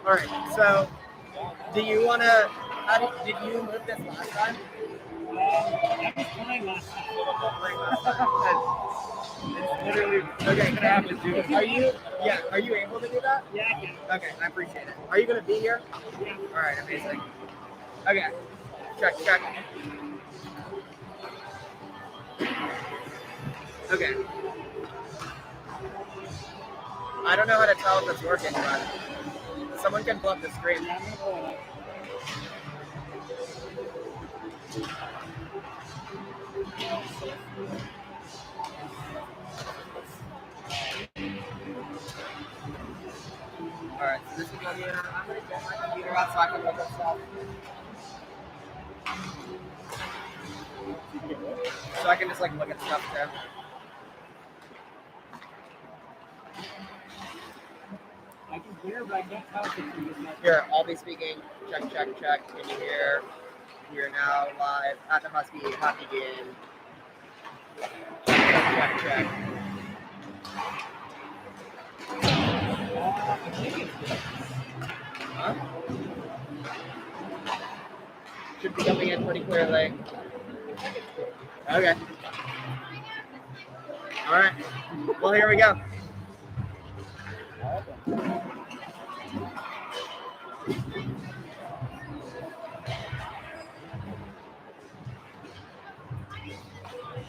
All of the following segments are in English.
All right. So, do you want to? Did you move this last time? I was playing last time. It's literally okay. Gonna have to do it. Are you? Yeah. Are you able to do that? Yeah, I can. Okay, I appreciate it. Are you gonna be here? Yeah. All right. Amazing. Okay. Check. Okay. I don't know how to tell if it's working, but someone can pull up the screen. Yeah, I'm gonna pull it up. All right. So this is what I'm gonna get my computer out so I can look up stuff. So I can just like look at stuff too. I can hear, but I can't tell if it's you. Here, I'll be speaking. Check. Can you hear? We are now live at the Husky hockey game. Check. Huh? Should be coming in pretty clearly. Okay. All right. Well, here we go.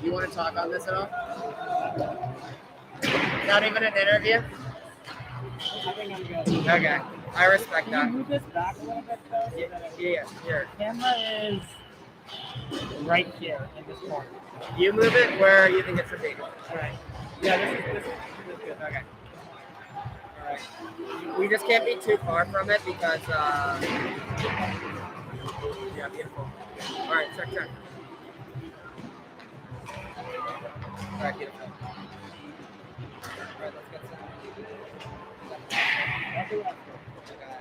You want to talk on this at all? Not even an interview? I think I'm good. Okay. I respect Can that. you move this back a little bit, though? Yeah, here. The camera is right here in this corner. You move it where you think it should be. All right. Yeah, this is good. Okay. All right. We just can't be too far from it because, yeah, beautiful. All right, check. All right, beautiful. All right, let's get some. Okay.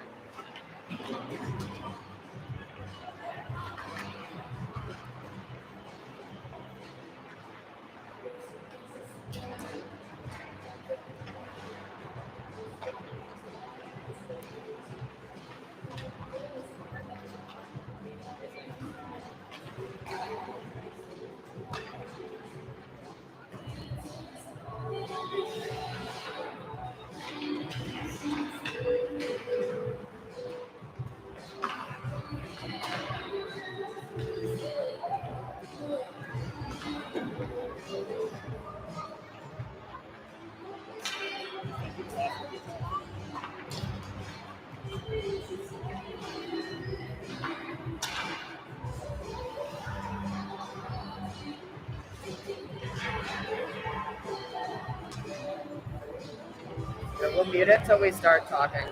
We'll mute it till we start talking.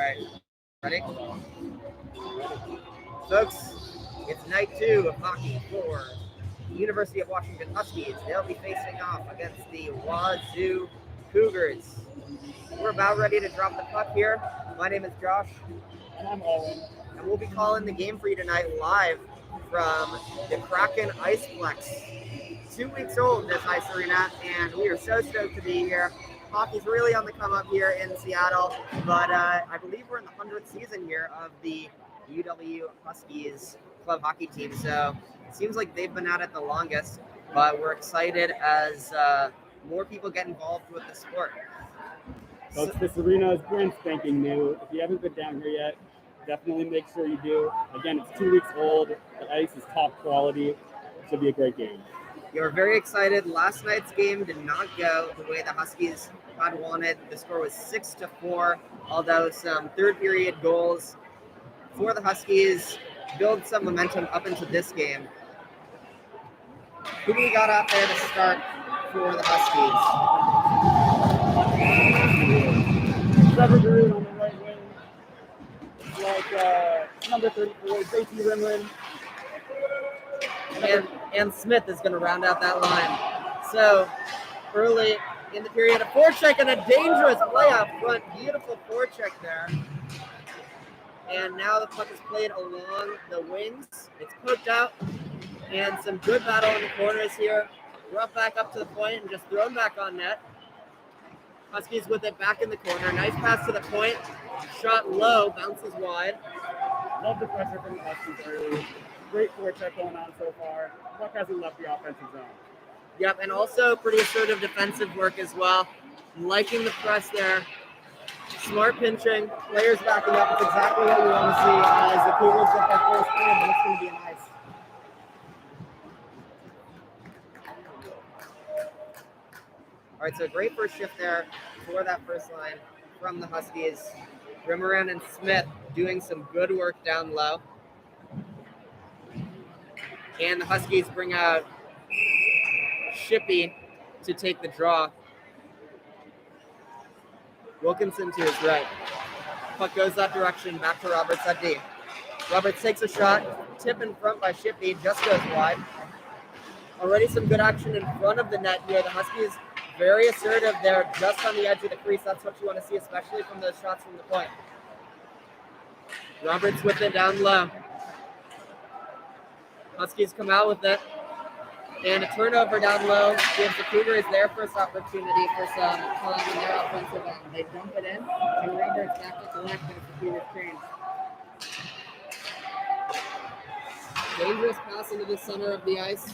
right, ready? Folks, it's night 2 of hockey for University of Washington Huskies. They'll be facing off against the WSU Cougars. We're about ready to drop the puck here. My name is Josh. And I'm Owen. And we'll be calling the game for you tonight live from the Kraken Iceplex. 2 weeks old, this ice arena, and we are so stoked to be here. Hockey's really on the come up here in Seattle, but I believe we're in the 100th season here of the UW Huskies club hockey team, so it seems like they've been at it the longest, but we're excited as more people get involved with the sport. Folks, this arena is brand spanking new. If you haven't been down here yet, definitely make sure you do. Again, it's 2 weeks old. The ice is top quality. It should be a great game. You're very excited. Last night's game did not go the way the Huskies had wanted. The score was 6-4, although some third period goals for the Huskies build some momentum up into this game. Who do we got out there to start for the Huskies? Trevor Drew on the right wing. Like number 34, J.T. Rimlin. And Smith is going to round out that line. So early in the period, a forecheck and a dangerous play up front. Beautiful forecheck there. And now the puck is played along the wings. It's poked out. And some good battle in the corners here. Rough back up to the point and just thrown back on net. Huskies with it back in the corner. Nice pass to the point. Shot low, bounces wide. Love the pressure from the Huskies early. Great forecheck going on so far. Puck hasn't left the offensive zone. Yep, and also pretty assertive defensive work as well. Liking the press there. Smart pinching. Players backing up. It's exactly what we want to see as the Cougars get their first win. It's going to be nice. All right, so great first shift there for that first line from the Huskies. Rimmeran and Smith doing some good work down low. And the Huskies bring out Shippey to take the draw. Wilkinson to his right. Puck goes that direction, back to Roberts at D. Roberts takes a shot, tip in front by Shippey, just goes wide. Already some good action in front of the net here. The Huskies very assertive there, just on the edge of the crease. That's what you want to see, especially from those shots from the point. Roberts with it down low. Huskies come out with it. And a turnover down low gives the Cougars their first opportunity for some fun in their offensive end. They dump it in, and Roberts back to collect as the Cougars change. Dangerous pass into the center of the ice.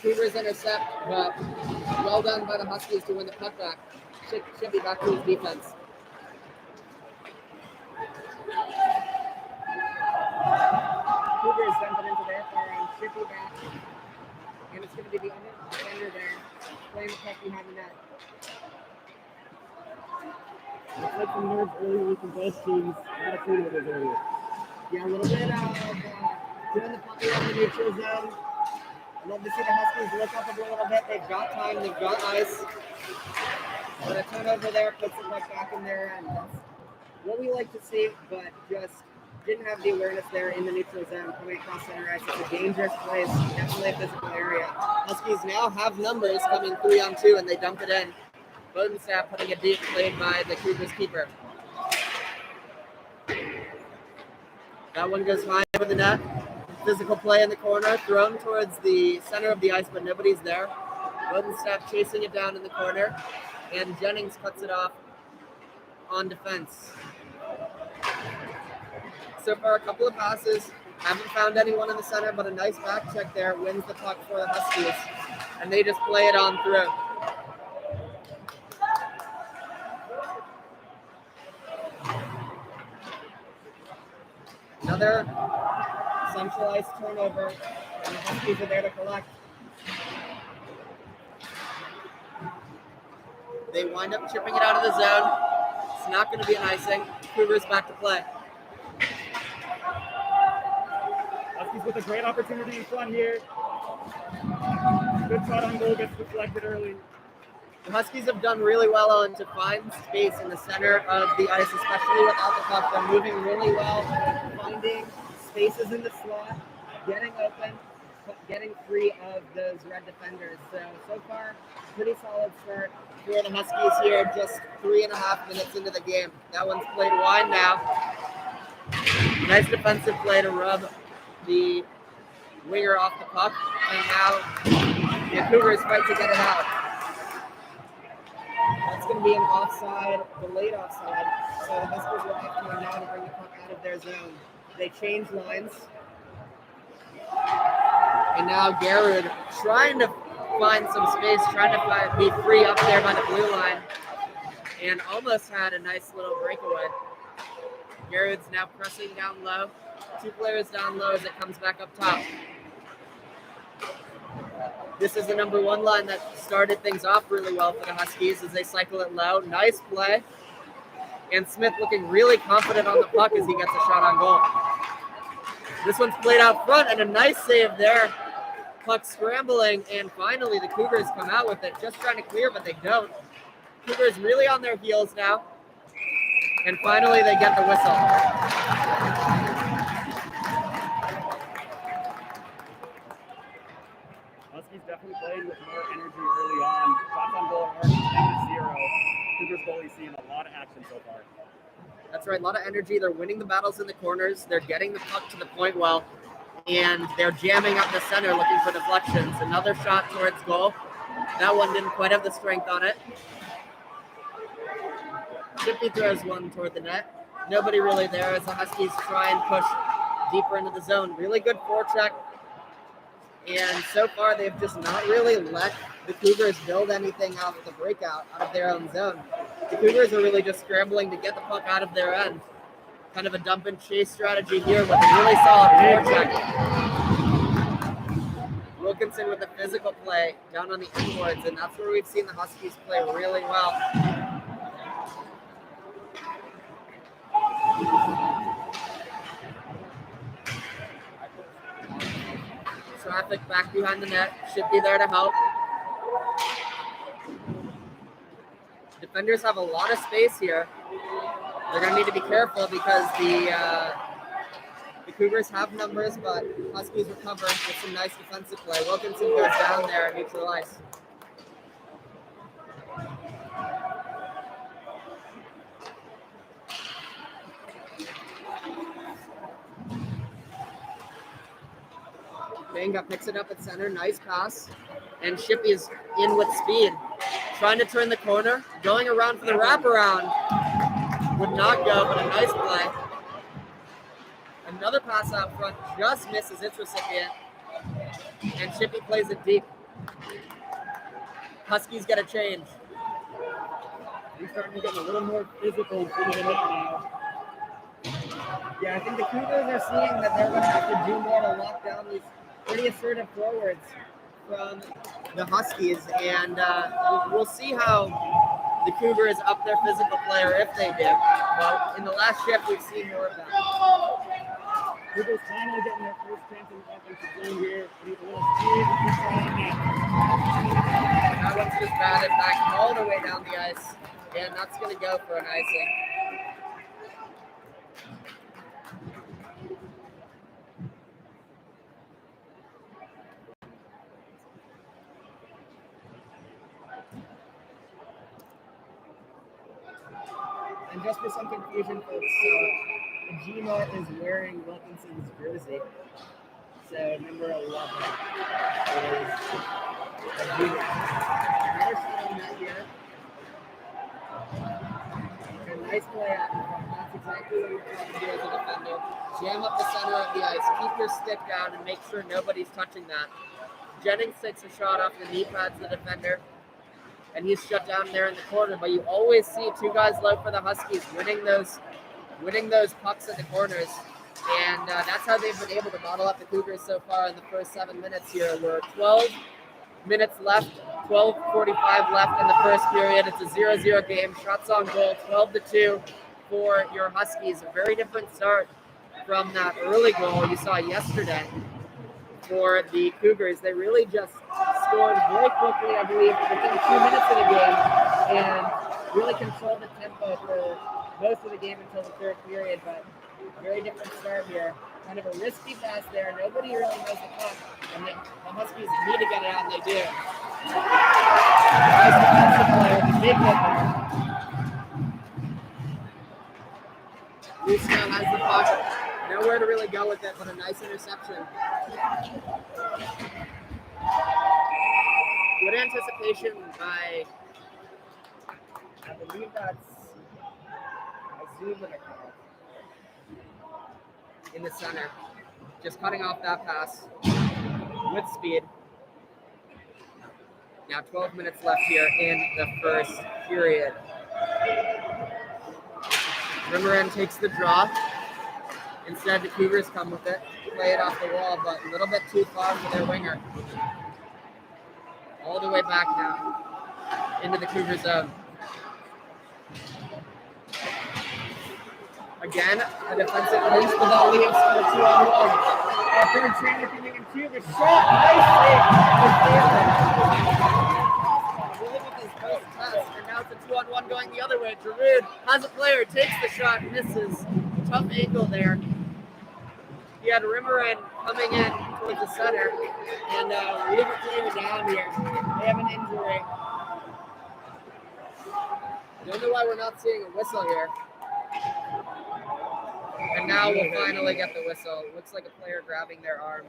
Cougars intercept, but well done by the Huskies to win the puck back. Should be back to his defense. Cougars dump it into their far end, Shippey back. And it's going to be the defender there, playing the puck behind the net. Looks like some nerves early from both teams. Not a turnovers earlier. Yeah, a little bit of doing the puck around the neutral zone. I'd love to see the Huskies look up a little bit. They've got time, they've got ice. But a turnover there puts the puck back in their end. That's what we like to see, but just didn't have the awareness there in the neutral zone coming across center ice. It's a dangerous place, definitely a physical area. Huskies now have numbers coming 3-on-2, and they dump it in. Bodenstaff putting it deep, played by the Cougars keeper. That one goes high over the net. Physical play in the corner, thrown towards the center of the ice, but nobody's there. Bodenstaff chasing it down in the corner, and Jennings cuts it off on defense. So far, a couple of passes. Haven't found anyone in the center, but a nice back check there wins the puck for the Huskies. And they just play it on through. Another centralized turnover, and the Huskies are there to collect. They wind up chipping it out of the zone. It's not going to be an icing. Cougars back to play. Huskies with a great opportunity in front here. Good shot on goal, gets deflected early. The Huskies have done really well on to find space in the center of the ice, especially without the puck. They're moving really well, finding spaces in the slot, getting open, getting free of those red defenders. So far, pretty solid start for the Huskies here, just 3.5 minutes into the game. That one's played wide now. Nice defensive play to rub the winger off the puck, and now the Cougars fight to get it out. That's going to be an offside, delayed offside. So the Huskies will have to now to bring the puck out of their zone. They change lines. And now Garrod trying to find some space, trying to be free up there by the blue line. And almost had a nice little breakaway. Garrod's now pressing down low. 2 players down low as it comes back up top. This is the number 1 line that started things off really well for the Huskies as they cycle it low. Nice play. And Smith looking really confident on the puck as he gets a shot on goal. This one's played out front and a nice save there. Puck scrambling, and finally the Cougars come out with it, just trying to clear, but they don't. Cougars really on their heels now. And finally they get the whistle. Huskies definitely played with more energy early on. Shots on goal are 10-0. Cougars goalie seeing a lot of action so far. That's right, a lot of energy. They're winning the battles in the corners. They're getting the puck to the point well, and they're jamming up the center looking for deflections. Another shot towards goal. That one didn't quite have the strength on it. Shippy throws one toward the net. Nobody really there as the Huskies try and push deeper into the zone. Really good forecheck. And so far, they've just not really let the Cougars build anything out of the breakout, out of their own zone. The Cougars are really just scrambling to get the puck out of their end. Kind of a dump and chase strategy here with a really solid forecheck. Wilkinson with a physical play down on the inboards, and that's where we've seen the Huskies play really well. Traffic back behind the net. Should be there to help. Defenders have a lot of space here. They're going to need to be careful because the Cougars have numbers, but Huskies recover with some nice defensive play. Wilkinson goes down there and neutral ice. Banga picks it up at center. Nice pass. And Shippy is in with speed. Trying to turn the corner. Going around for the wraparound. Would not go, but a nice play. Another pass out front. Just misses its recipient. And Shippy plays it deep. Huskies get a change. He's starting to get a little more physical in front of the net now. Yeah, I think the Cougars are seeing that they're going to have to do more to lock down these pretty assertive forwards from the Huskies, and we'll see how the Cougars up their physical play, or if they did. But in the last shift, we've seen more of that. Cougars finally getting their first chance in the offensive zone here. Need a little speed and control on that. That one's just batted back all the way down the ice, and that's going to go for an icing. And just for some confusion, folks, Ajima is wearing Wilkinson's jersey. So number 11 is Ajima. Another shot on that here. A nice play out in front. That's exactly what you're trying to do as a defender. Jam up the center of the ice. Keep your stick down and make sure nobody's touching that. Jennings takes a shot off the knee pads of the defender. And he's shut down there in the corner, but you always see 2 guys low for the Huskies winning those pucks at the corners, and that's how they've been able to bottle up the Cougars so far in the first 7 minutes here. We're 12 minutes left, 12:45 left in the first period. It's a 0-0 game. Shots on goal, 12-2 for your Huskies. A very different start from that early goal you saw yesterday for the Cougars. They really just scored very quickly, I believe, within 2 minutes of the game, and really controlled the tempo for most of the game until the third period. But very different start here. Kind of a risky pass there. Nobody really knows the puck, and the Huskies need to get it out, and they do. Nice defensive play with a big hit there. Luce now has the puck. Nowhere to really go with it, but a nice interception. Good anticipation by, I believe that's Azubin in the center. Just cutting off that pass with speed. Now 12 minutes left here in the first period. Rimmerin takes the draw. Instead, the Cougars come with it, play it off the wall, but a little bit too far for their winger. All the way back now into the Cougar zone. Again, a defensive pinch, but that leaves for a 2-on-1. Third trainer coming in two, the shot, nice save. Really with his first test, and now it's a 2-on-1 going the other way. Giroud has a player, takes the shot, misses. Tough angle there. He had Rimmerin coming in towards the center, and we have a player down here. They have an injury. Don't know why we're not seeing a whistle here. And now we'll finally get the whistle. Looks like a player grabbing their arm.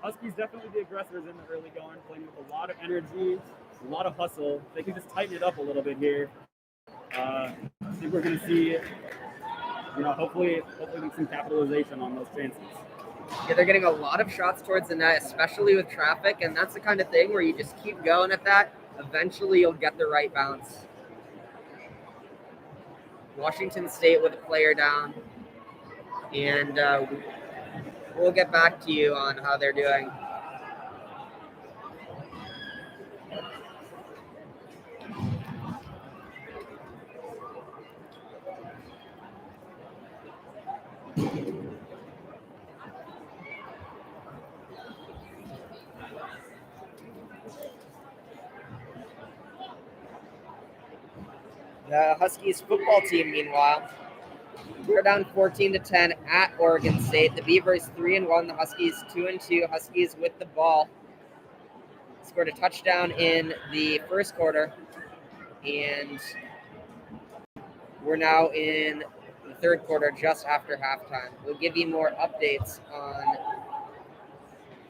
Huskies definitely the aggressors in the early going, playing with a lot of energy, a lot of hustle. They can just tighten it up a little bit here. I think we're going to see, hopefully some capitalization on those chances. Yeah, they're getting a lot of shots towards the net, especially with traffic, and that's the kind of thing where you just keep going at that. Eventually, you'll get the right bounce. Washington State with a player down, and we'll get back to you on how they're doing. The Huskies football team, meanwhile, we're down 14-10 at Oregon State. The Beavers 3-1, the Huskies 2-2. Huskies with the ball. Scored a touchdown in the first quarter, and we're now in the third quarter just after halftime. We'll give you more updates on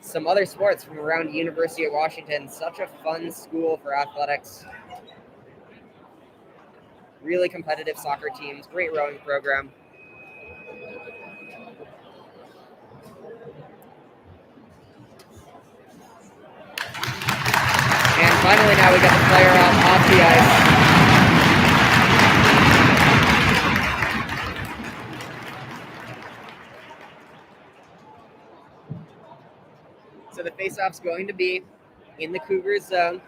some other sports from around the University of Washington. Such a fun school for athletics. Really competitive soccer teams, great rowing program. And finally now we got the player out off the ice. So the face-off's going to be in the Cougars zone.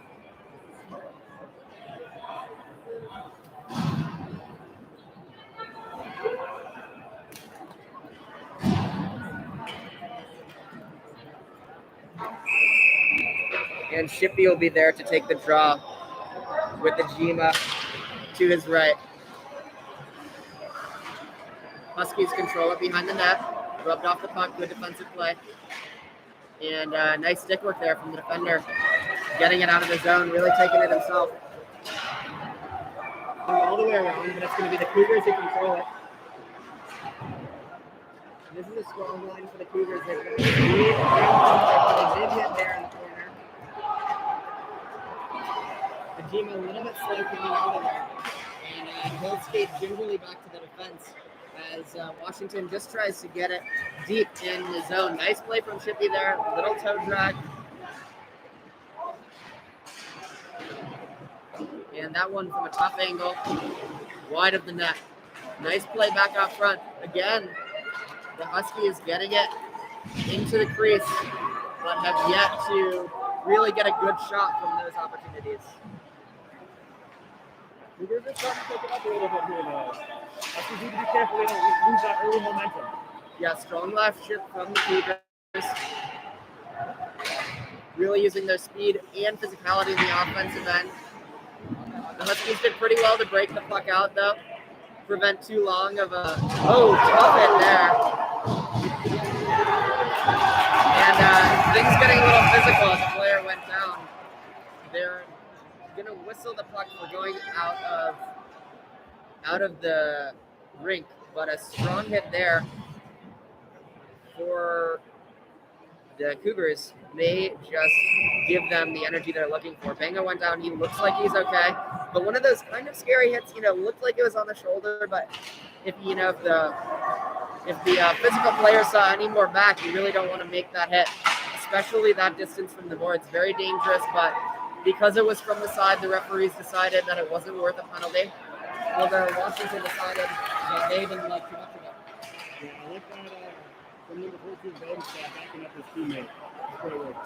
And Shippey will be there to take the draw with the Jima to his right. Huskies control it behind the net. Rubbed off the puck, good defensive play. And nice stick work there from the defender. Getting it out of the zone, really taking it himself. All the way around, but it's going to be the Cougars who control it. This is a strong line for the Cougars. They're going to lead. They did hit there in the corner. The team a little bit slow coming out of there. And he'll skate gingerly back to the defense as Washington just tries to get it deep in the zone. Nice play from Shippey there. Little toe drag. And that one from a tough angle, wide of the net. Nice play back out front. Again, the Huskies getting it into the crease, but have yet to really get a good shot from those opportunities. Cougars are starting to pick it up a little bit here, though. Huskies need to be careful they don't lose that early momentum. Yeah, strong left shift from the Cougars. Really using their speed and physicality in the offensive end. The Huskies did pretty well to break the puck out, though. Prevent too long of a tough hit there. And things getting a little physical as the player went down. They're gonna whistle the puck for going out of the rink, but a strong hit there for the Cougars may just give them the energy they're looking for. Benga went down. He looks like he's okay, but one of those kind of scary hits, looked like it was on the shoulder, but if the physical player saw any more back, you really don't want to make that hit, especially that distance from the boards. Very dangerous, but because it was from the side, the referees decided that it wasn't worth a penalty. Although Washington decided that they didn't like too much of it. Yeah, I like that from number 14, Bowden, backing up his teammate. Great work.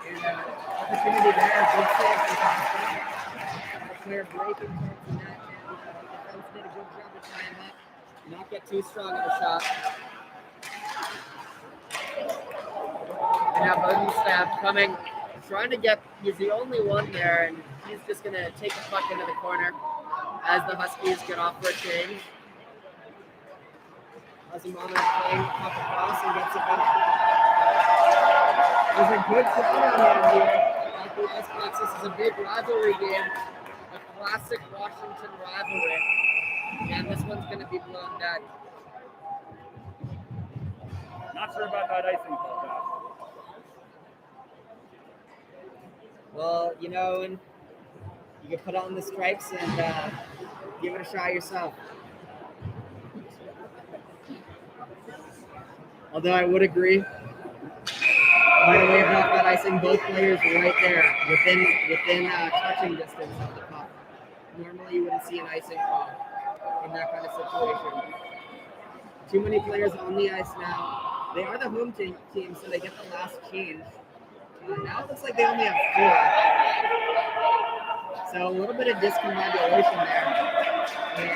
And opportunity there, good save from Thompson. The player breaking towards the net, and the defense did a good job of tying him up. Not get too strong of a shot. And now Bodenstab coming, trying to get, he's the only one there, and he's just going to take the puck into the corner as the Huskies get off for a change. Azumana playing the puck across and gets it back. There's a good crowd on here at the Icebox. This is a big rivalry game, a classic Washington rivalry, and this one's going to be blown dead. Not sure about that icing call, Josh. Well, and you can put on the stripes and give it a shot yourself. Although I would agree, might have waved off that icing, both players right there within touching distance of the puck. Normally you wouldn't see an icing call in that kind of situation. Too many players on the ice now. They are the home team, so they get the last change. Now it looks like they only have 4. So a little bit of discombobulation there. And the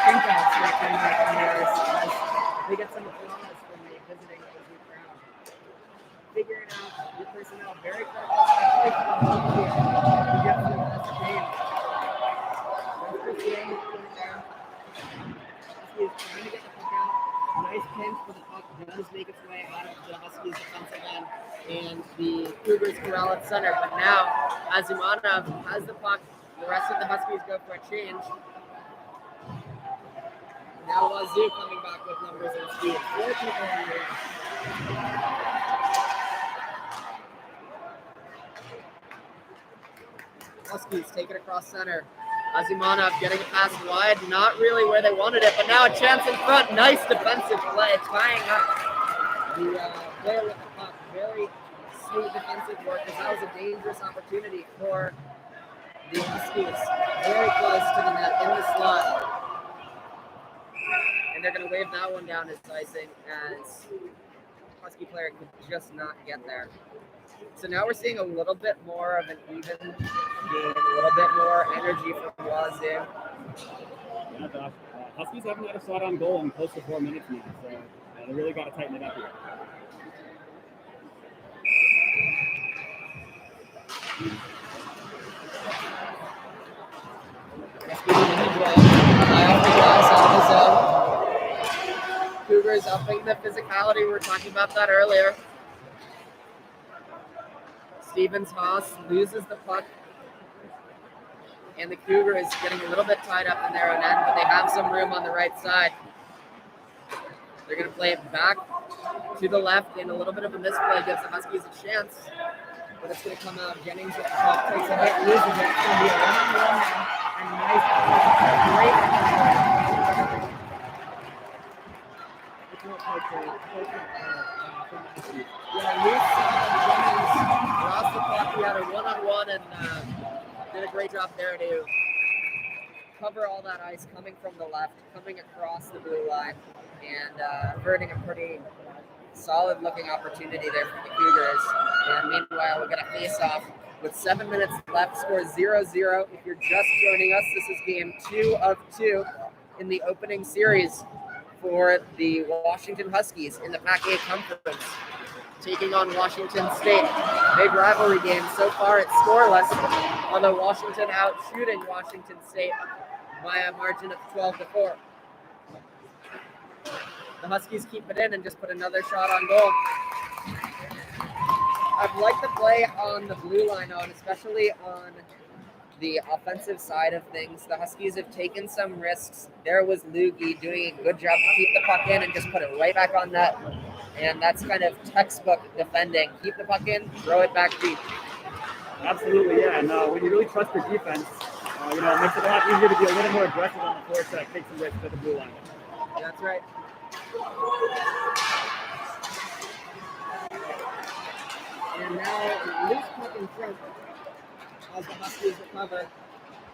Trinkouts are coming back on there as they get some applause from the visiting OSU crowd. Figuring out your personnel very quickly, especially for the home team to get to the last change. That's the game there. Huskies trying to get the puck out. Nice pinch, but the puck does make its way out of the Huskies defensive end, and the Cougars corral at center. But now Azumanov has the puck. The rest of the Huskies go for a change. Now Wazoo coming back with numbers and speed. 4 people in the room. Huskies take it across center. Azumanov getting a pass wide, not really where they wanted it, but now a chance in front. Nice defensive play, tying up the player with the puck. Very smooth defensive work, because that was a dangerous opportunity for the Huskies. Very close to the net in the slot. And they're going to wave that one down as icing, as Husky player could just not get there. So now we're seeing a little bit more of an even game, a little bit more energy from Wazoo. Yeah, the Huskies haven't had a shot on goal in close to 4 minutes now, so they really got to tighten it up here. Cougars upping the physicality. We were talking about that earlier. Stevens Haas loses the puck, and the Cougars getting a little bit tied up in their own end, but they have some room on the right side. They're going to play it back to the left, and a little bit of a misplay gives the Huskies a chance, but it's going to come out. Jennings with the puck, takes a hit, loses it. It's going to be a 1-on-1 now, and nice, great. Yeah, Jennings lost the puck. He had a 1-on-1 and did a great job there to cover all that ice coming from the left, coming across the blue line, and averting a pretty solid looking opportunity there for the Cougars. And meanwhile, we'll get a face-off with 7 minutes left. Score 0-0. If you're just joining us, this is game 2 of 2 in the opening series for the Washington Huskies in the Pac-8 Conference, taking on Washington State. Big rivalry game. So far, it's scoreless, although Washington out shooting Washington State by a margin of 12-4. The Huskies keep it in and just put another shot on goal. I've liked the play on the blue line out, especially on the offensive side of things. The Huskies have taken some risks. There was Luggie doing a good job to keep the puck in and just put it right back on net. And that's kind of textbook defending. Keep the puck in, throw it back deep. Absolutely, yeah. And when you really trust your defense, it makes it a lot easier to be a little more aggressive on the forecheck, take some risks at the blue line. That's right. And now loose puck in front as the Huskies recover.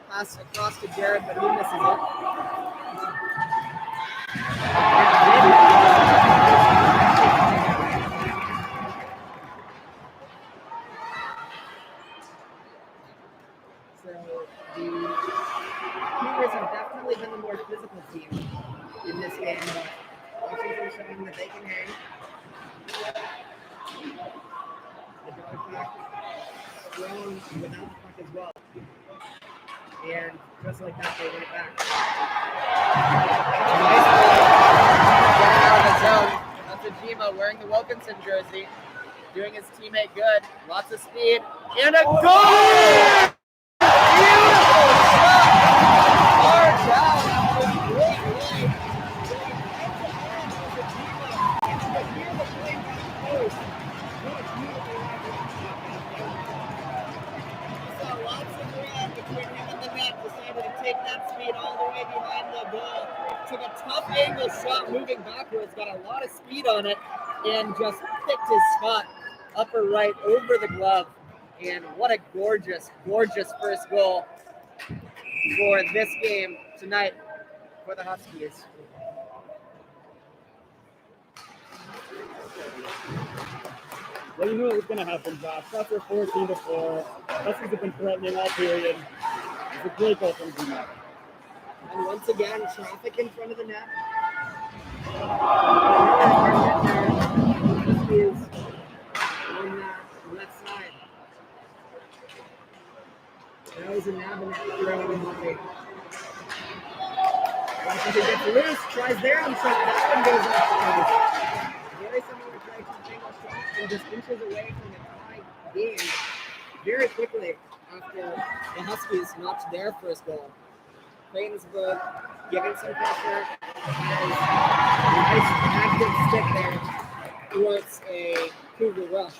Pass across to Jared, but he misses it. So the Cougars have definitely been the more physical team in this game, but Washington showing that they can hang. The dog pack strong without the puck as well. And just like that, they win it back. Nice play. Getting out of the zone. That's Ajima wearing the Wilkinson jersey, doing his teammate good. Lots of speed. And a goal! Beautiful shot! Far down after a great play. Decided to take that speed all the way behind the goal. Took a tough angle shot moving backwards, got a lot of speed on it, and just picked his spot upper right over the glove. And what a gorgeous, gorgeous first goal for this game tonight for the Huskies. Well, you knew it was going to happen, Josh. Shots were 14-4. Huskies have been threatening all period. It's a great goal from Zuma. And once again, traffic in front of the net. Huskies on that left side. That was a Nabanet throw in the way. Washington gets loose, tries their own shot. That one goes off. Very similar play to the angle shot and just inches away from the tie game very quickly after the Huskies notched their first goal. Claytonsburg giving some pressure. Nice active stick there towards a Cougar rush.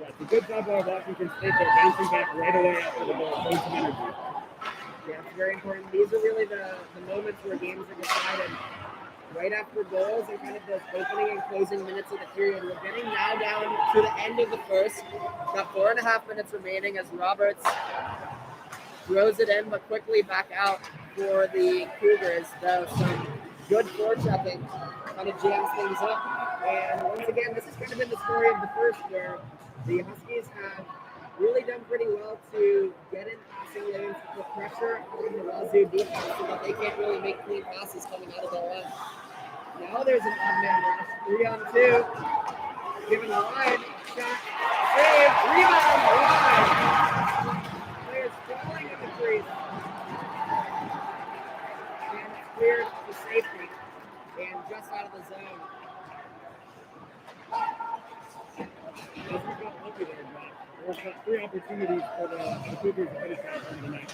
Yeah, it's a good job by Washington State. They're bouncing back right away after the goal. Showing some energy. Yeah, it's very important. These are really the moments where games are decided. Right after goals and kind of those opening and closing minutes of the period. We're getting now down to the end of the first. Got 4.5 minutes remaining as Roberts throws it in, but quickly back out for the Cougars, though some good forechecking kind of jams things up. And once again, this has kind of been the story of the first, where the Huskies have really done pretty well to get in passing lanes, to put pressure on the Wazoo defense so that they can't really make clean passes coming out of their end. Now there's an odd man rush, 3-on-2, given wide, shot, save, rebound, wide. Players falling in the crease. And it's cleared for safety, and just out of the zone. There's 3 opportunities for the Cougars to finish that from the night.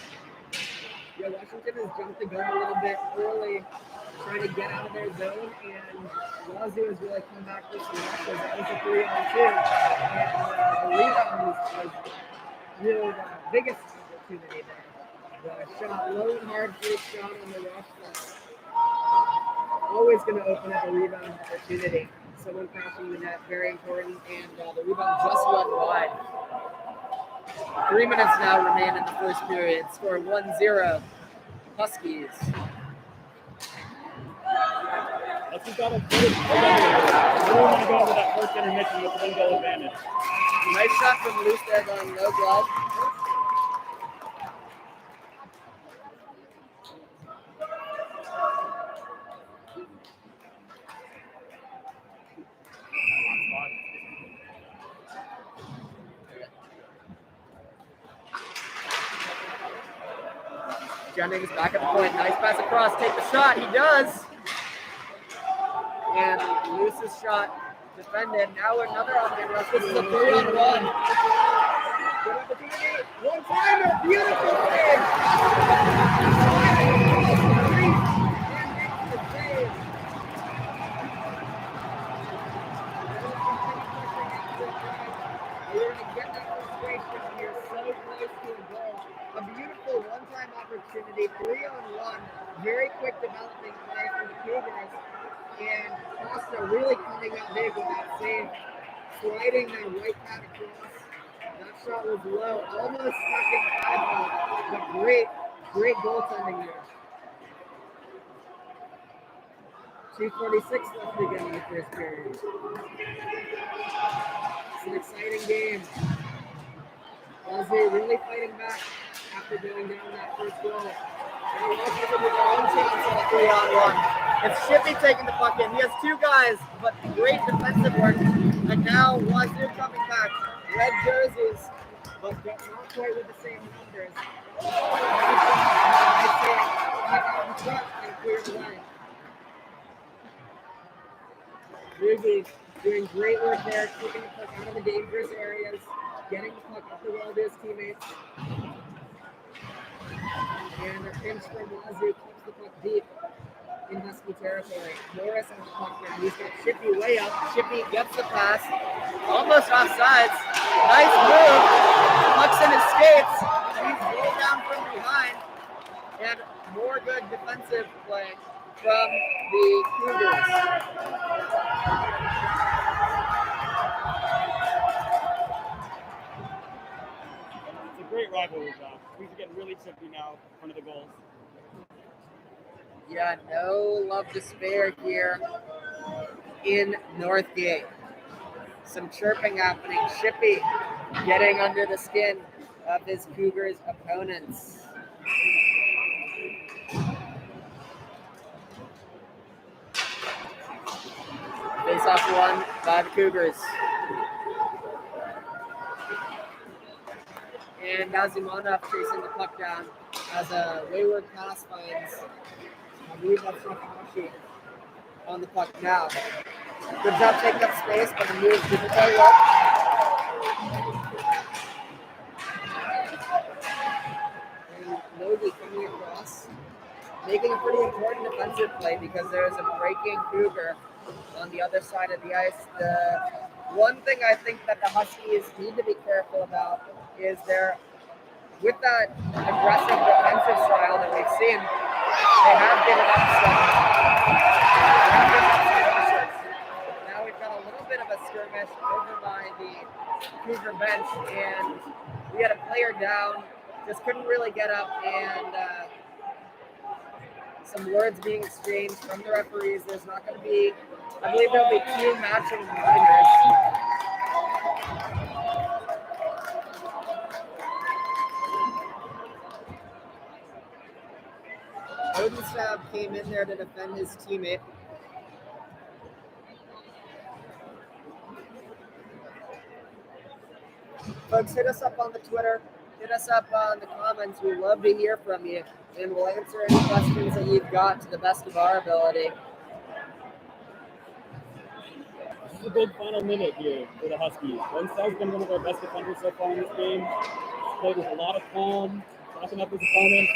Yeah, Washington has jumped the gun a little bit early, trying to get out of their zone, and Wazoo has really come back with some rushes. That was a 3-on-2, and the rebound was really the biggest opportunity there. The shot, low and hard first shot on the rush, that's always going to open up a rebound opportunity. Someone passing the net, very important, and the rebound just went wide. 3 minutes now remain in the first period. Score 1-0, Huskies. Huskies got a good. They want to go into that first intermission with 1 goal advantage. Nice shot from Luce there on no glove. Jennings back at the point. Nice pass across. Take the shot. He does. And Luce's shot defended. Now another off-hand rush. This is a 3-on-1. Good opportunity. One-timer. Beautiful save. And makes the save. We're going to get that frustration here. So close to a goal. A beautiful one-time opportunity. 3-on-1. Very quick developing play for the Cougars. And Costa really coming up big with that save. Sliding that right pad across. That shot was low. Almost stuck in the eyeball. But great goaltending there. 2:46 left to go in the first period. It's an exciting game. Leslie really fighting back after going down that first goal. And he wants to give their own chance on a 3-on-1. It's Shippy taking the puck in. He has two guys, but great defensive work. And now WSU coming back. Red jerseys, but not quite with the same numbers. Nice save. Back out in front and cleared away. Ruby doing great work there, taking the puck out of the dangerous areas, getting the puck up the wall to his teammates. And a pinch from Wazoo keeps the puck deep in Husky territory. Morris on the puck now. He's got Shippy way up. Shippy gets the pass. Almost offsides. Nice move. Puck's in his skates. He's rolled down from behind. And more good defensive play from the Cougars. It's a great rivalry, John. Things are getting really chippy now in front of the goals. Yeah, no love to spare here in Northgate. Some chirping happening. Shippy getting under the skin of his Cougars opponents. Face-off won by the Cougars. And now Zimonov chasing the puck down as a wayward pass finds, I believe that's Rakahashi on the puck now. Good job taking up space, but the move didn't quite work. And Logie coming across, making a pretty important defensive play because there is a breaking Cougar on the other side of the ice. The one thing I think that the Huskies need to be careful about is with that aggressive defensive style that we've seen, they have given up some rushes. Now we've got a little bit of a skirmish over by the Cougar bench, and we had a player down, just couldn't really get up, and some words being exchanged from the referees. There's not going to be, I believe there'll be 2 matching reminders. Odenstab came in there to defend his teammate. Folks, hit us up on the Twitter. Hit us up on the comments. We'd love to hear from you, and we'll answer any questions that you've got to the best of our ability. This is a big final minute here for the Huskies. Odenstab's been one of our best defenders so far in this game. He's played with a lot of calm, talking up his opponent.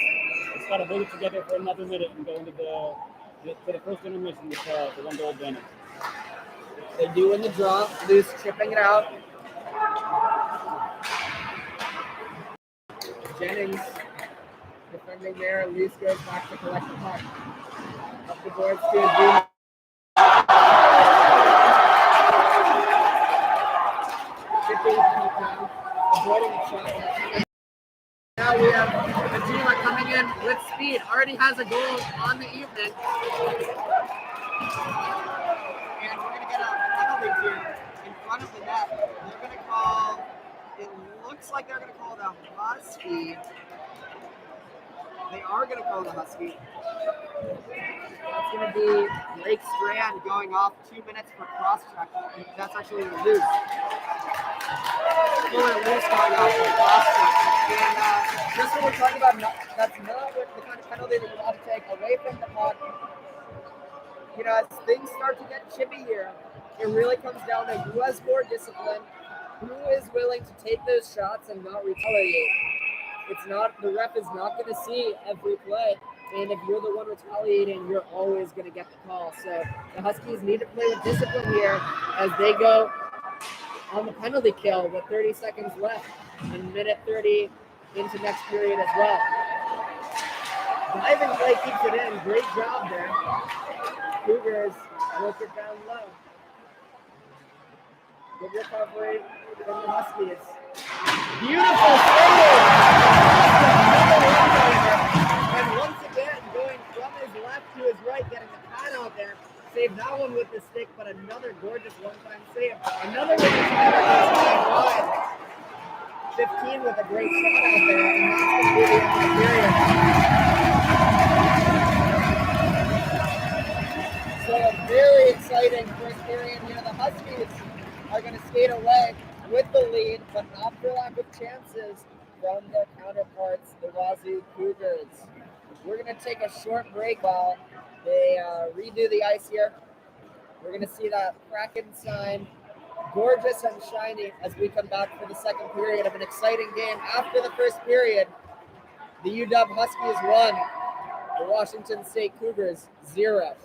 He's got to hold it together for another minute and go into the first intermission with the 1-goal advantage. They do in the draw. Luce chipping it out. Jennings defending there. Luce goes back to collect the puck. Up the boards to Boone. Shipping the puck now. Avoiding the shot. Now we have Majima coming in with speed. Already has a goal on the evening. And we're going to get a penalty here in front of the net. They're going to call looks like they're going to call the Husky. They are going to call the Husky. That's going to be Blake Strand going off 2 minutes for cross-check. That's actually a loose. Going off for cross-check. And just what we're talking about, that's not what the kind of penalty that you want to take away from the puck. You know, as things start to get chippy here, it really comes down to who has more discipline, who is willing to take those shots and not retaliate. It's not, the ref is not going to see every play, and if you're the one retaliating, you're always going to get the call. So the Huskies need to play with discipline here as they go on the penalty kill with 30 seconds left and minute 30 into next period as well. Diving play keeps it in. Great job there. Cougars work it down low. Good recovery from the Huskies. Beautiful save! And once again, going from his left to his right, getting the pad out there. Saved that one with the stick, but another gorgeous one-time save. Another one that's wide. 15 with a great shot out there, and that's going to be the end of the period. So a very exciting first period here. The Huskies are going to skate away with the lead, but not for lack of chances from their counterparts, the Wazoo Cougars. We're going to take a short break while they redo the ice here. We're going to see that Kraken sign, gorgeous and shiny, as we come back for the second period of an exciting game. After the first period, the UW Huskies 1, the Washington State Cougars 0.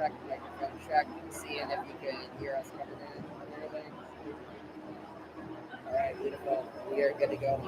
check, microphone check, seeing if you can hear us coming in clearly. All right, beautiful. We are good to go.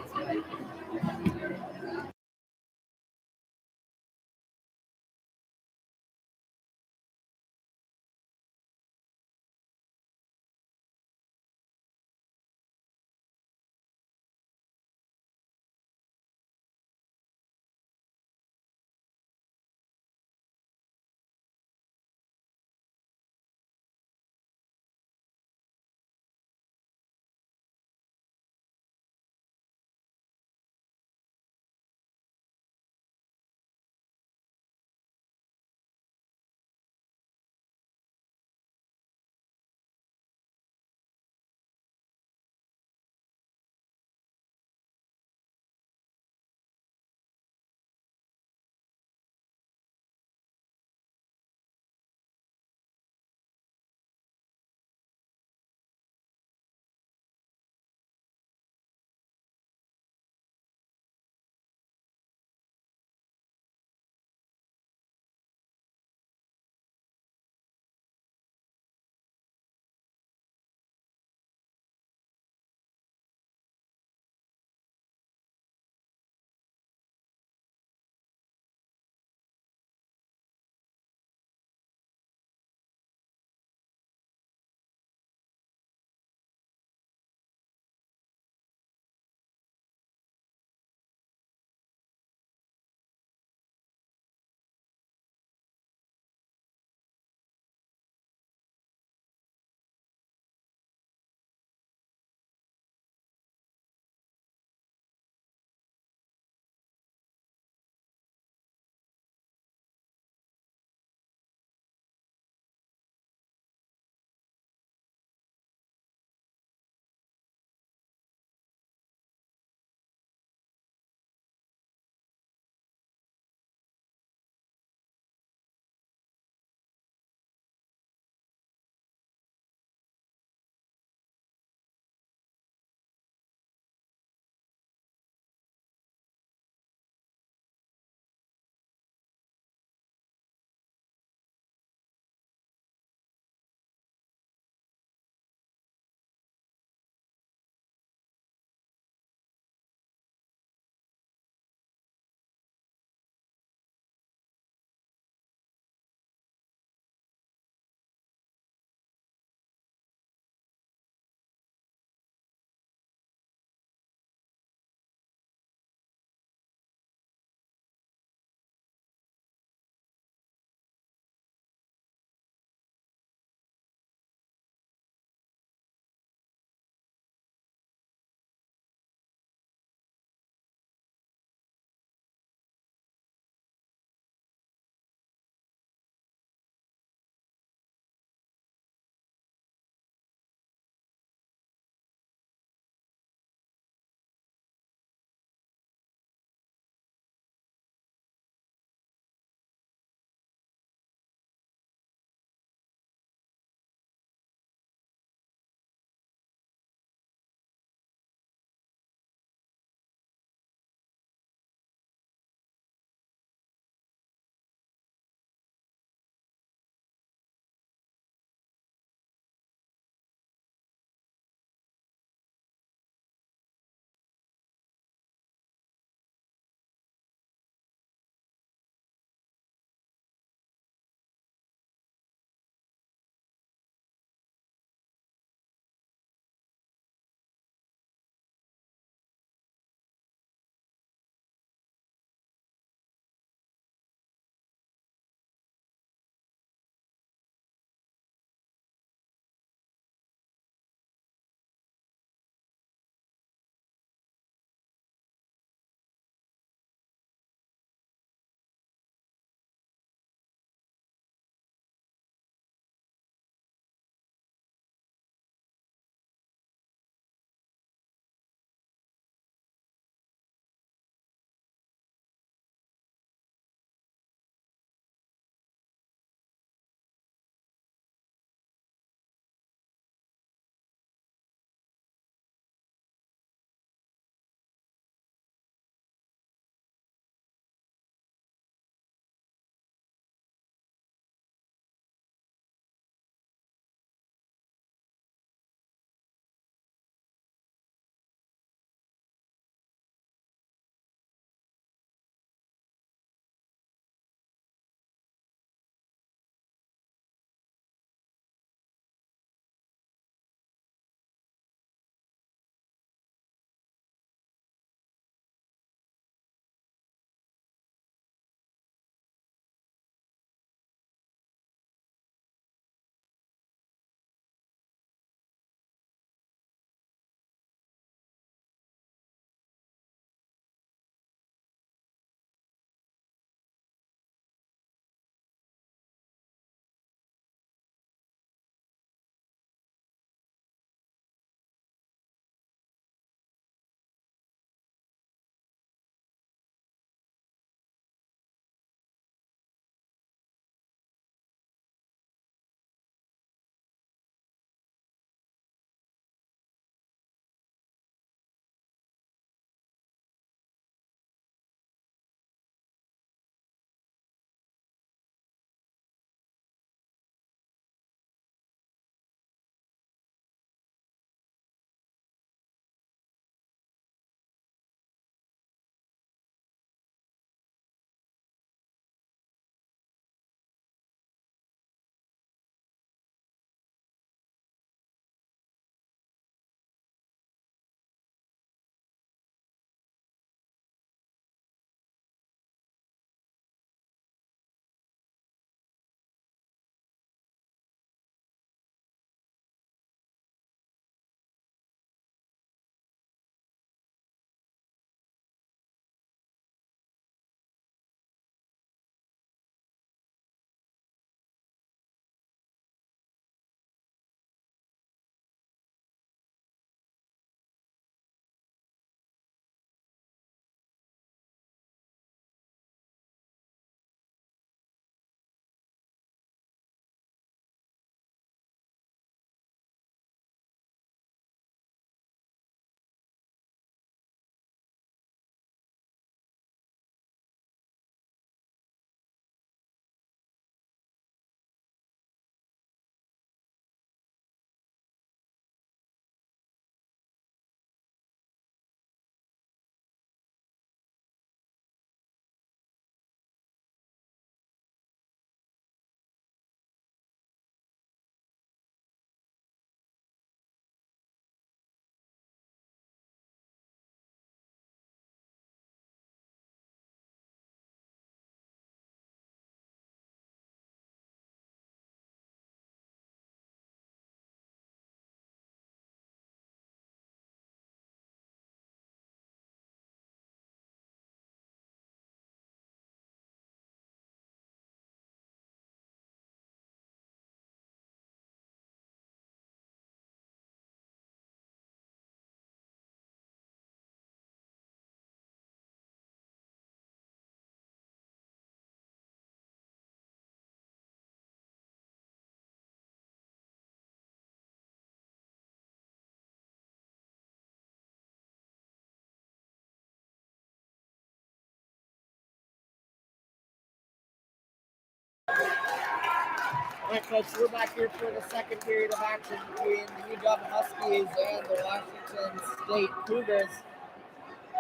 right, folks, we're back here for the second period of action between the UW Huskies and the Washington State Cougars.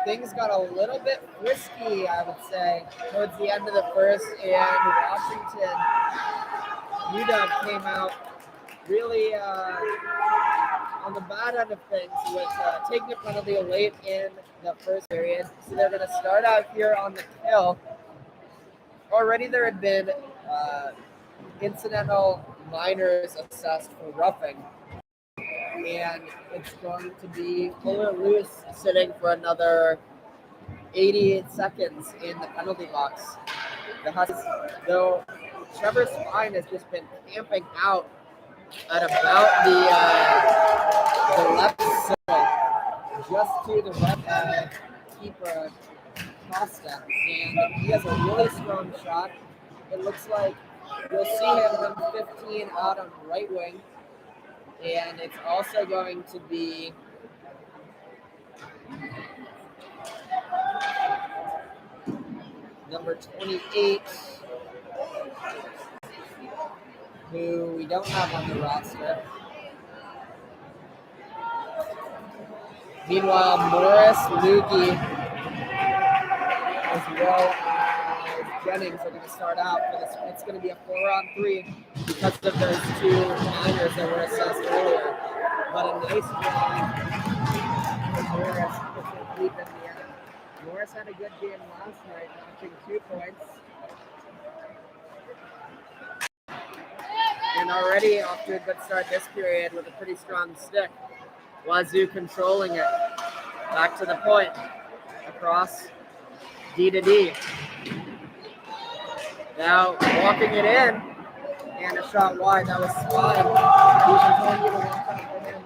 Things got a little bit risky, I would say, towards the end of the first, and Washington, UW came out really on the bad end of things with taking a penalty late in the first period. So they're going to start out here on the kill. Already there had been incidental minors assessed for roughing, and it's going to be Fuller Lewis sitting for another 88 seconds in the penalty box. The Huskies, though Trevor Spine has just been camping out at about the left side, just to the left keeper Costa, and he has a really strong shot. It looks like you'll see him run 15 out on right wing, and it's also going to be number 28, who we don't have on the roster. Meanwhile, Morris, Lukey, as well as Jennings are going to start out for this. It's going to be a 4-on-3 because of those two minors that were assessed earlier. But a nice drive for Morris to keep in the end. Morris had a good game last night, notching 2 points. And already off to a good start this period with a pretty strong stick. Wazoo controlling it. Back to the point. Across D to D. Now walking it in. And a shot wide. That was Spine. He's been telling you to watch out for him.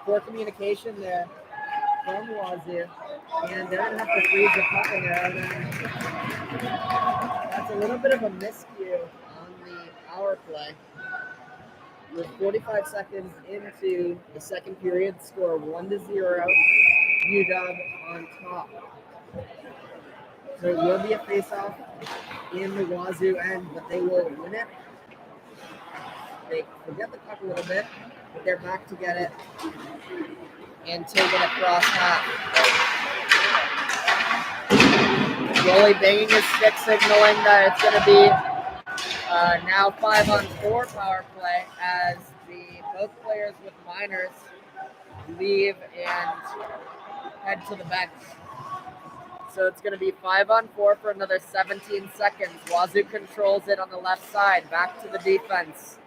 Poor communication there from Wazoo. And they're going to have to freeze the puck in there. That's a little bit of a miscue on the power play. We're 45 seconds into the second period, score 1-0. UW on top. So it will be a face-off in the Wazoo end, but they will win it. They forget the puck a little bit, but they're back to get it and take it across half. Goalie banging his stick, signaling that it's going to be now 5-on-4 power play as both players with minors leave and head to the bench. So it's going to be 5-on-4 for another 17 seconds. Wazoo controls it on the left side. Back to the defense.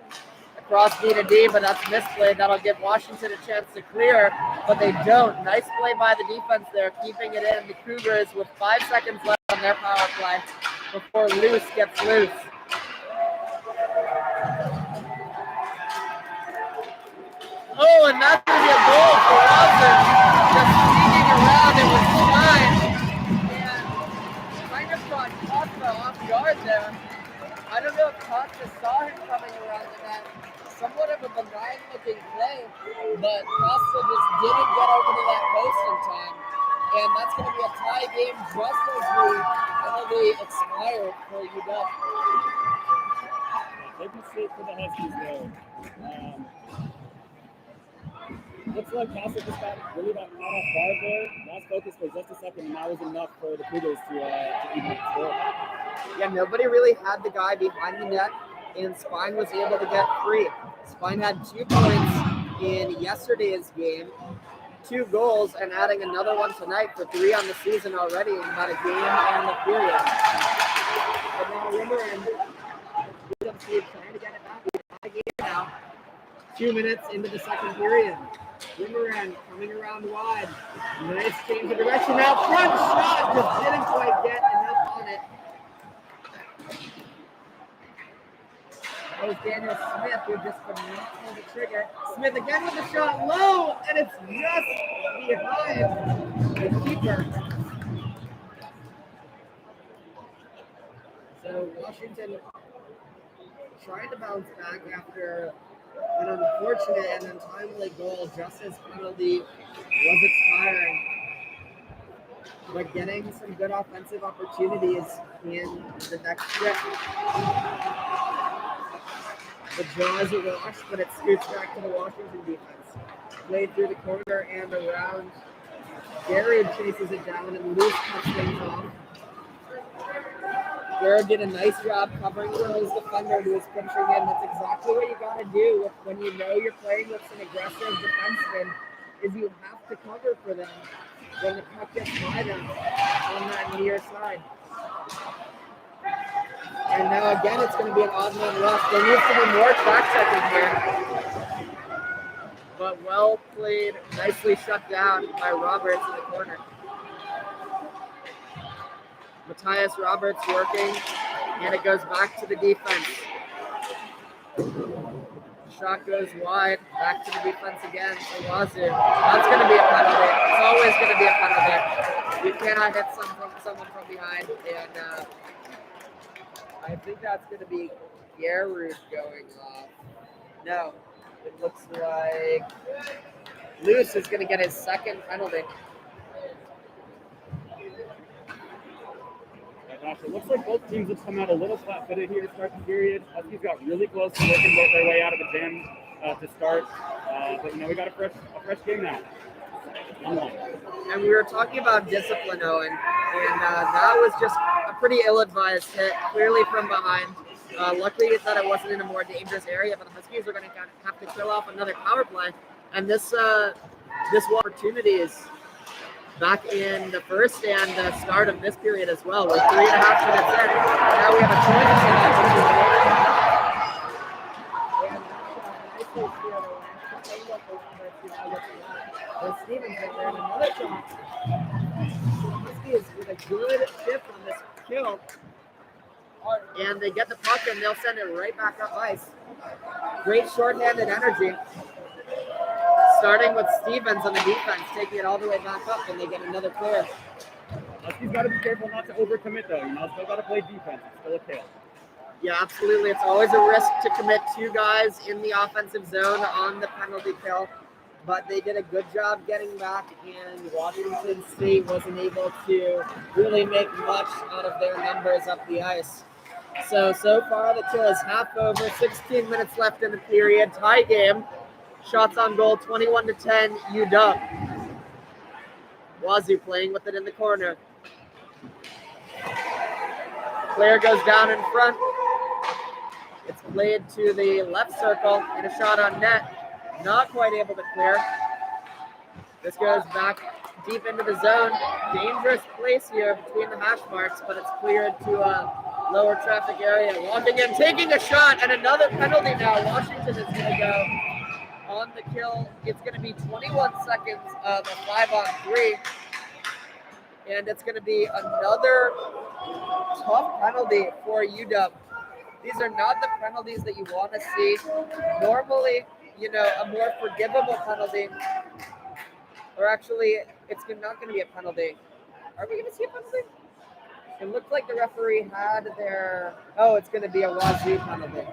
Across D to D, but that's misplayed. That'll give Washington a chance to clear, but they don't. Nice play by the defense there, keeping it in. The Cougars with 5 seconds left on their power play before Loose gets loose. Oh, and that's going to be a goal for Wazoo. Just sneaking around, it was fine. And kind of caught Costa off guard there. I don't know if Costa saw him coming around the net. Somewhat of a benign-looking play, but Costa just didn't get over to that post in time. And that's going to be a tie game just as the penalty expired for UW. Big mistake for the Huskies there. Looks like Costa just really got caught off guard there. Lost focus for just a second, and that was enough for the Cougars to even score. Yeah, nobody really had the guy behind the net, and Spine was able to get free. Spine had 2 points in yesterday's game, 2 goals, and adding another one tonight for 3 on the season already in about a game and a period. But now Rimmer and WSU trying to get it back in the game now. 2 minutes into the second period. Rimmer coming around wide. Nice change of direction. Now front shot just didn't quite get enough on it. That was Daniel Smith who just could not pull the trigger. Smith again with the shot low, and it's just behind the keeper. So Washington trying to bounce back after an unfortunate and untimely goal just as penalty was expiring. but getting some good offensive opportunities in the next shift. The draw is a wash, but it scoots back to the Washington defense. Played through the corner and around. Garrett chases it down and Luce cuts things off. Garrett did a nice job covering for his defender who was pinching in. That's exactly what you got to do when you know you're playing with some aggressive defensemen, is you have to cover for them when the puck gets by them on that near side. And now again, it's going to be an odd man rush. There needs to be more track checking here. But well played, nicely shut down by Roberts in the corner. Matthias Roberts working, and it goes back to the defense. Shot goes wide, back to the defense again for Wazoo. That's going to be a penalty. It's always going to be a penalty. You cannot hit someone from behind, and I think that's going to be Garrett going off. No, it looks like Luce is going to get his second penalty. Gosh, it looks like both teams have come out a little flat-footed here to start the period. Huskies got really close to working their way out of the jam to start. But, we got a fresh game now. 1-1. And we were talking about discipline, Owen, and that was just a pretty ill-advised hit, clearly from behind. Luckily that it wasn't in a more dangerous area, but the Huskies are going to have to kill off another power play. And this opportunity is back in the first and the start of this period as well. We're 3.5 minutes in. Now we have a choice in and Stevens right there, and another shot. Huskies with a good shift on this kill. And they get the puck and they'll send it right back up ice. Great shorthanded energy. Starting with Stevens on the defense, taking it all the way back up, and they get another clear. Huskies got to be careful not to overcommit, though. Still got to play defense. It's still a kill. Yeah, absolutely. It's always a risk to commit 2 guys in the offensive zone on the penalty kill, but they did a good job getting back, and Washington State wasn't able to really make much out of their numbers up the ice. So far the kill is half over, 16 minutes left in the period, tie game. Shots on goal, 21-10, UW. Wazoo playing with it in the corner. Player goes down in front. It's played to the left circle and a shot on net. Not quite able to clear. This goes back deep into the zone. Dangerous place here between the hash marks, but it's cleared to a lower traffic area. Walking in, taking a shot, and another penalty now. Washington is going to go on the kill. It's going to be 21 seconds of a 5-on-3. And it's going to be another tough penalty for UW. These are not the penalties that you want to see. Normally, a more forgivable penalty, or actually, it's not going to be a penalty. Are we going to see a penalty? It looked like the referee had their... Oh, it's going to be a Wazoo penalty.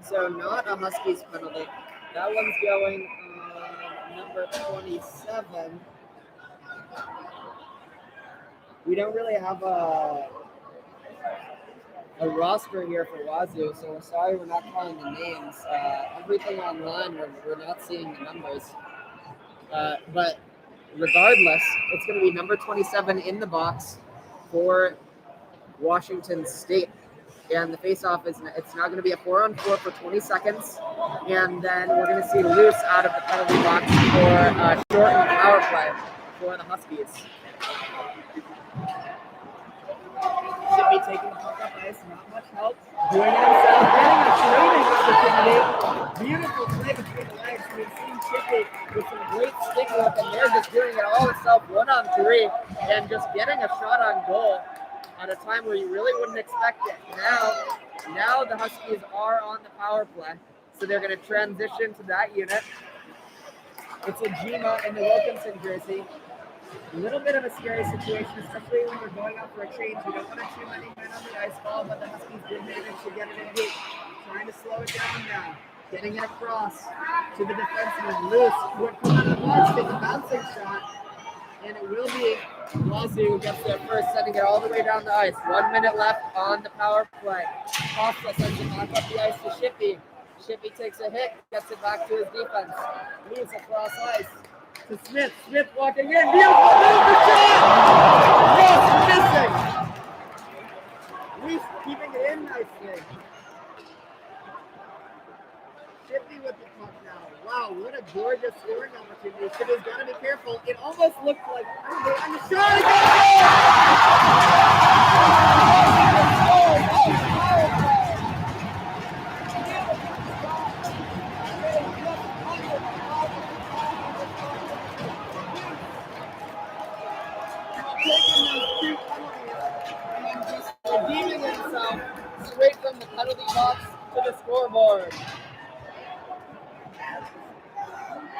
So not a Huskies penalty. That one's going on number 27. We don't really have a roster here for Wazoo, so we're sorry we're not calling the names. Everything online, we're not seeing the numbers. But regardless, it's going to be number 27 in the box for Washington State. And the face-off it's now going to be a 4-on-4 for 20 seconds. And then we're going to see Luce out of the penalty box for a shortened power play for the Huskies. Should be taking the puck up ice, not much help. Doing it himself, getting a shooting opportunity. Beautiful play between the legs. We've seen Chippy with some great stick work, and they're just doing it all himself, 1-on-3, and just getting a shot on goal at a time where you really wouldn't expect it. Now the Huskies are on the power play, so they're going to transition to that unit. It's Ojima in the Wilkinson jersey. A little bit of a scary situation, especially when you're going out for a change. You don't want too many men on the ice ball, but the Huskies did manage to get it in deep. Trying to slow it down now. Getting it across to the defenseman. Loose. Would come out of the box, take a bouncing shot. And it will be WSU who gets there first, sending it all the way down the ice. 1 minute left on the power play. Costa sends it back up the ice to Shippey. Shippey takes a hit, gets it back to his defense. Moves across ice to Smith. Smith walking in. Beautiful move, the shot! Just missing. Reese keeping it in nicely. Shippey with the puck now. Wow, what a gorgeous scoring opportunity. Shippey's got to be careful. It almost looked like and the shot taking those 2 penalties and just redeeming himself straight from the penalty box to the scoreboard.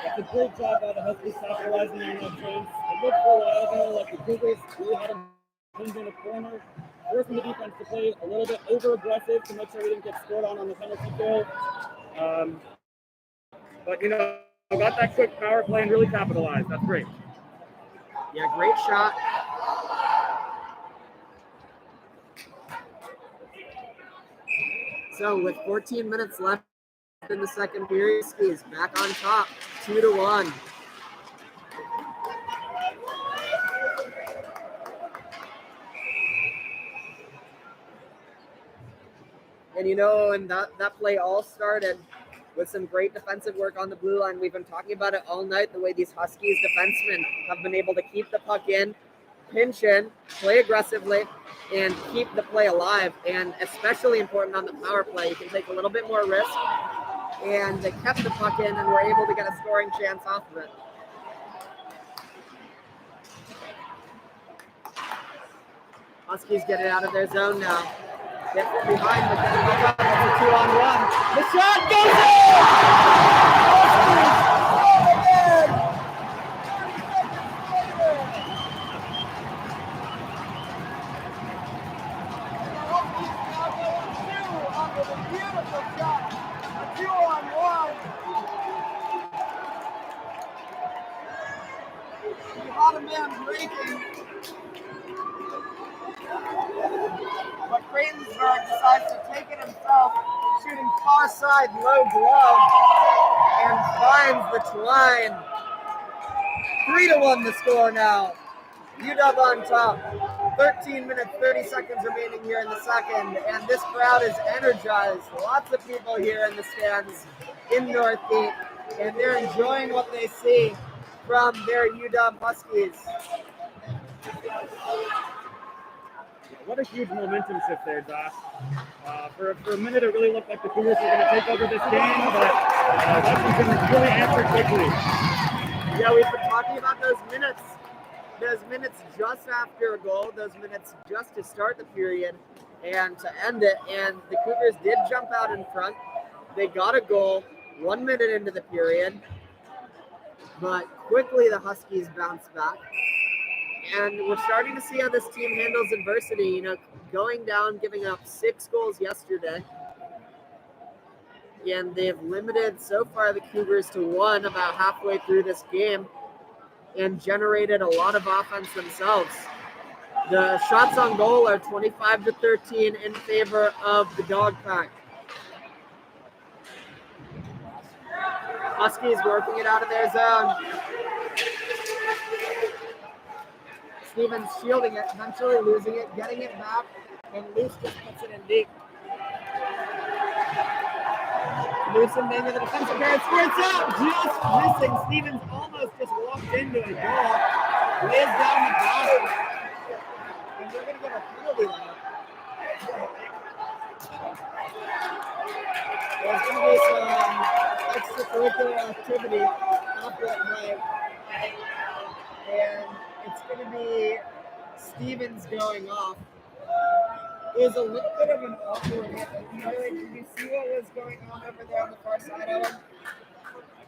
It's a great job by the Huskies capitalizing on that chance. It looked for a while ago like the Cougars really had them pinned in a corner, forcing the defense to play a little bit over-aggressive to make sure we didn't get scored on the penalty kill. But, got that quick power play and really capitalized. That's great. Yeah, great shot. So with 14 minutes left in the second period, Huskies back on top, 2-1. And and that play all started with some great defensive work on the blue line. We've been talking about it all night, the way these Huskies defensemen have been able to keep the puck in, pinch in, play aggressively, and keep the play alive. And especially important on the power play, you can take a little bit more risk. And they kept the puck in and were able to get a scoring chance off of it. Huskies get it out of their zone now. Get from behind, but then it's a 2-on-1. The shot goes in! Beautiful shot. A 2-on-1. He had a man breaking. But Cratonsburg decides to take it himself, shooting far side, low glove, and finds the twine. 3-1 the score now. UW on top. 13 minutes, 30 seconds remaining here in the second, and this crowd is energized. Lots of people here in the stands in North Peak, and they're enjoying what they see from their UW Huskies. What a huge momentum shift there, Josh. For a minute, it really looked like the Cougars were going to take over this game, but Huskies going to really answer quickly. Yeah, we've been talking about those minutes just after a goal, those minutes just to start the period and to end it, and the Cougars did jump out in front. They got a goal 1 minute into the period, but quickly the Huskies bounced back. And we're starting to see how this team handles adversity, going down, giving up 6 goals yesterday. And they've limited so far the Cougars to 1 about halfway through this game and generated a lot of offense themselves. The shots on goal are 25-13 in favor of the Dog Pack. Huskies working it out of their zone. Stevens shielding it, eventually losing it, getting it back, and Luce just puts it in deep. Luce and Manga, the defensive pair, squirts out, just missing. Stevens almost just walked into a goal, lays down the bottom, and they're going to get a penalty now. There's going to be some extracurricular activity after that night, and it's going to be Stevens going off. It was a little bit of an awkward hit. Did you see what was going on over there on the far side of him?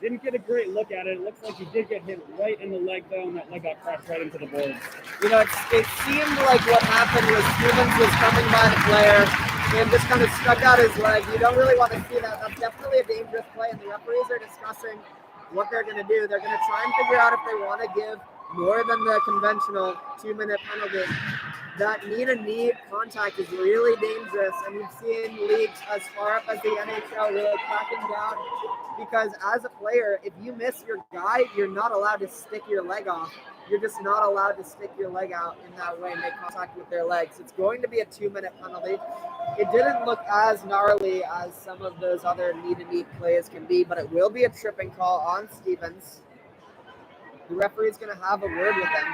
Didn't get a great look at it. It looks like he did get hit right in the leg, though, and that leg got crushed right into the boards. You know, it seemed like what happened was Stevens was coming by the player and just kind of stuck out his leg. You don't really want to see that. That's definitely a dangerous play, and the referees are discussing what they're going to do. They're going to try and figure out if they want to give more than the conventional 2-minute penalty. That knee-to-knee contact is really dangerous, and you've seen leagues as far up as the NHL really cracking down, because as a player, if you miss your guy, you're not allowed to stick your leg off. You're just not allowed to stick your leg out in that way and make contact with their legs. It's going to be a 2-minute penalty. It didn't look as gnarly as some of those other knee-to-knee plays can be, but it will be a tripping call on Stevens. The referee's going to have a word with him.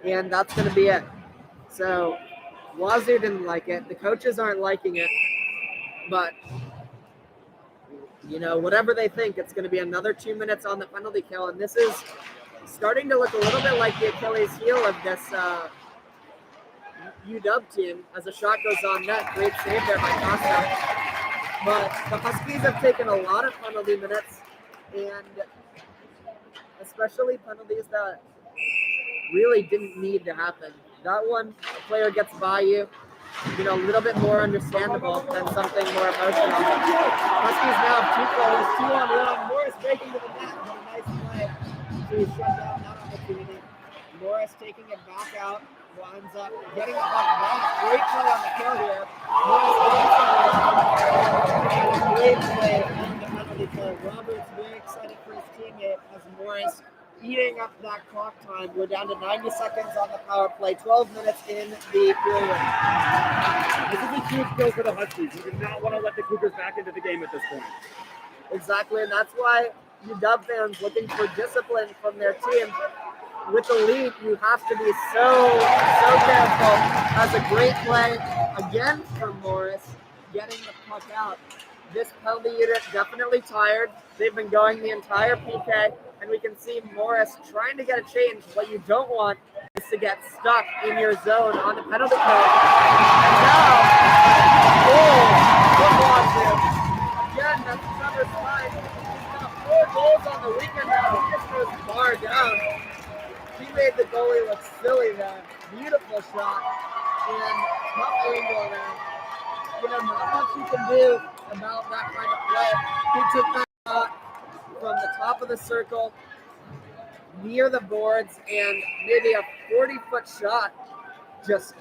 And that's going to be it. So Wazoo didn't like it. The coaches aren't liking it. But, you know, whatever they think, it's going to be another 2 minutes on the penalty kill. And this is starting to look a little bit like the Achilles heel of this UW team as a shot goes on net. Great save there by Costa. But the Huskies have taken a lot of penalty minutes, and especially penalties that really didn't need to happen. That one, a player gets by you, you know, a little bit more understandable than something more emotional. Huskies now have 2 players, 2-on-1. Morris breaking to the net, but a nice play to shut down that opportunity. Morris taking it back out, winds up getting it back. Great play on the kill here. Morris great play on the penalty kill. Roberts very excited for his teammate as Morris eating up that clock time. We're down to 90 seconds on the power play, 12 minutes in the period. This is a huge kill for the Huskies. You do not want to let the Cougars back into the game at this point. Exactly, and that's why UW fans looking for discipline from their team. With the lead, you have to be so careful. That's a great play again from Morris, getting the puck out. This penalty unit definitely tired. They've been going the entire PK, and we can see Morris trying to get a change. What you don't want is to get stuck in your zone on the penalty kill. And now, goal from Wazoo. Again, that's Trevor's line. He's got 4 goals on the weekend now. He just goes far down. He made the goalie look silly there. Beautiful shot. And tough angle there. You know, not much you can do about that kind of play. He took that shot from the top of the circle, near the boards, and maybe a 40-foot shot. Just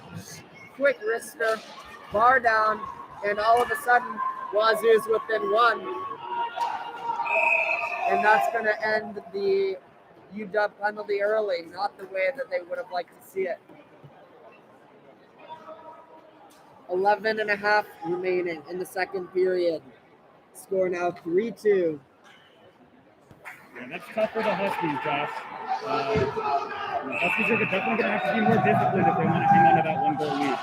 quick wrister, bar down, and all of a sudden, Wazoo's within 1. And that's going to end the UW penalty early, not the way that they would have liked to see it. 11.5 remaining in the second period. Score now 3-2. Yeah, that's tough for the Huskies, Josh. The Huskies are definitely going to have to be more disciplined if they want to hang on to that 1-goal lead.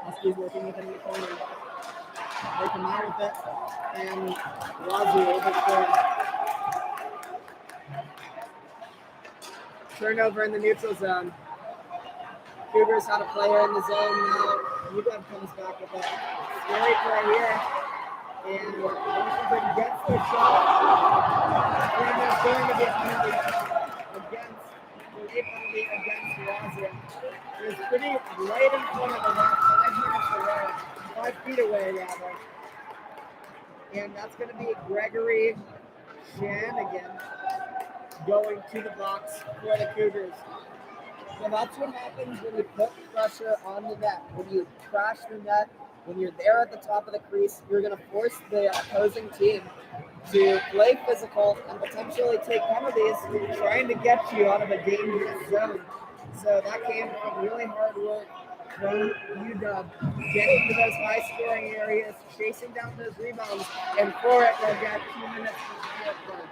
Huskies working within the corner. They come out with it, and Wazoo overscored. Turnover in the neutral zone. Cougars had a player in the zone now. UW comes back with it. Scary play here. And Washington gets their shot. And there's going to be a penalty against Wazoo. It was pretty right in front of them, 5 feet away rather. And that's going to be Gregory Shanahan going to the box for the Cougars. So that's what happens when you put pressure on the net. When you crash the net, when you're there at the top of the crease, you're going to force the opposing team to play physical and potentially take penalties trying to get you out of a dangerous zone. So that came from really hard work from UW, getting to those high-scoring areas, chasing down those rebounds, and for it, they'll get 2 minutes from the fourth quarter.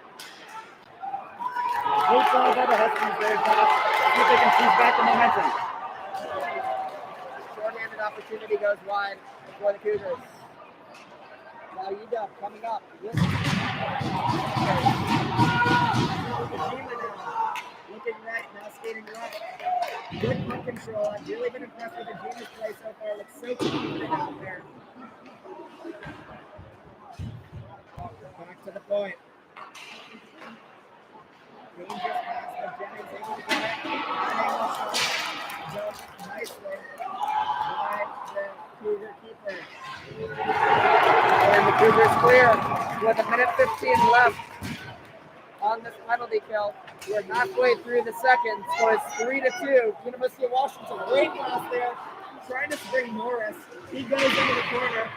Good side by the Huskies there, Josh. See if they can seize back the momentum. Short-handed opportunity goes wide for the Cougars. Now UW coming up with Kojima now. looking right, now skating left. Good puck control. I've really been impressed with the Gina's play so far. Looks so confident out there. Back to the point. Dangerous pass by Jennings, able to get it. Jump nicely by the Cougar keeper. And the Cougars clear with a minute 15 left on this penalty kill. We're halfway through the second. Scores 3-2. University of Washington. Great pass there. Trying to spring Morris. He goes into the corner.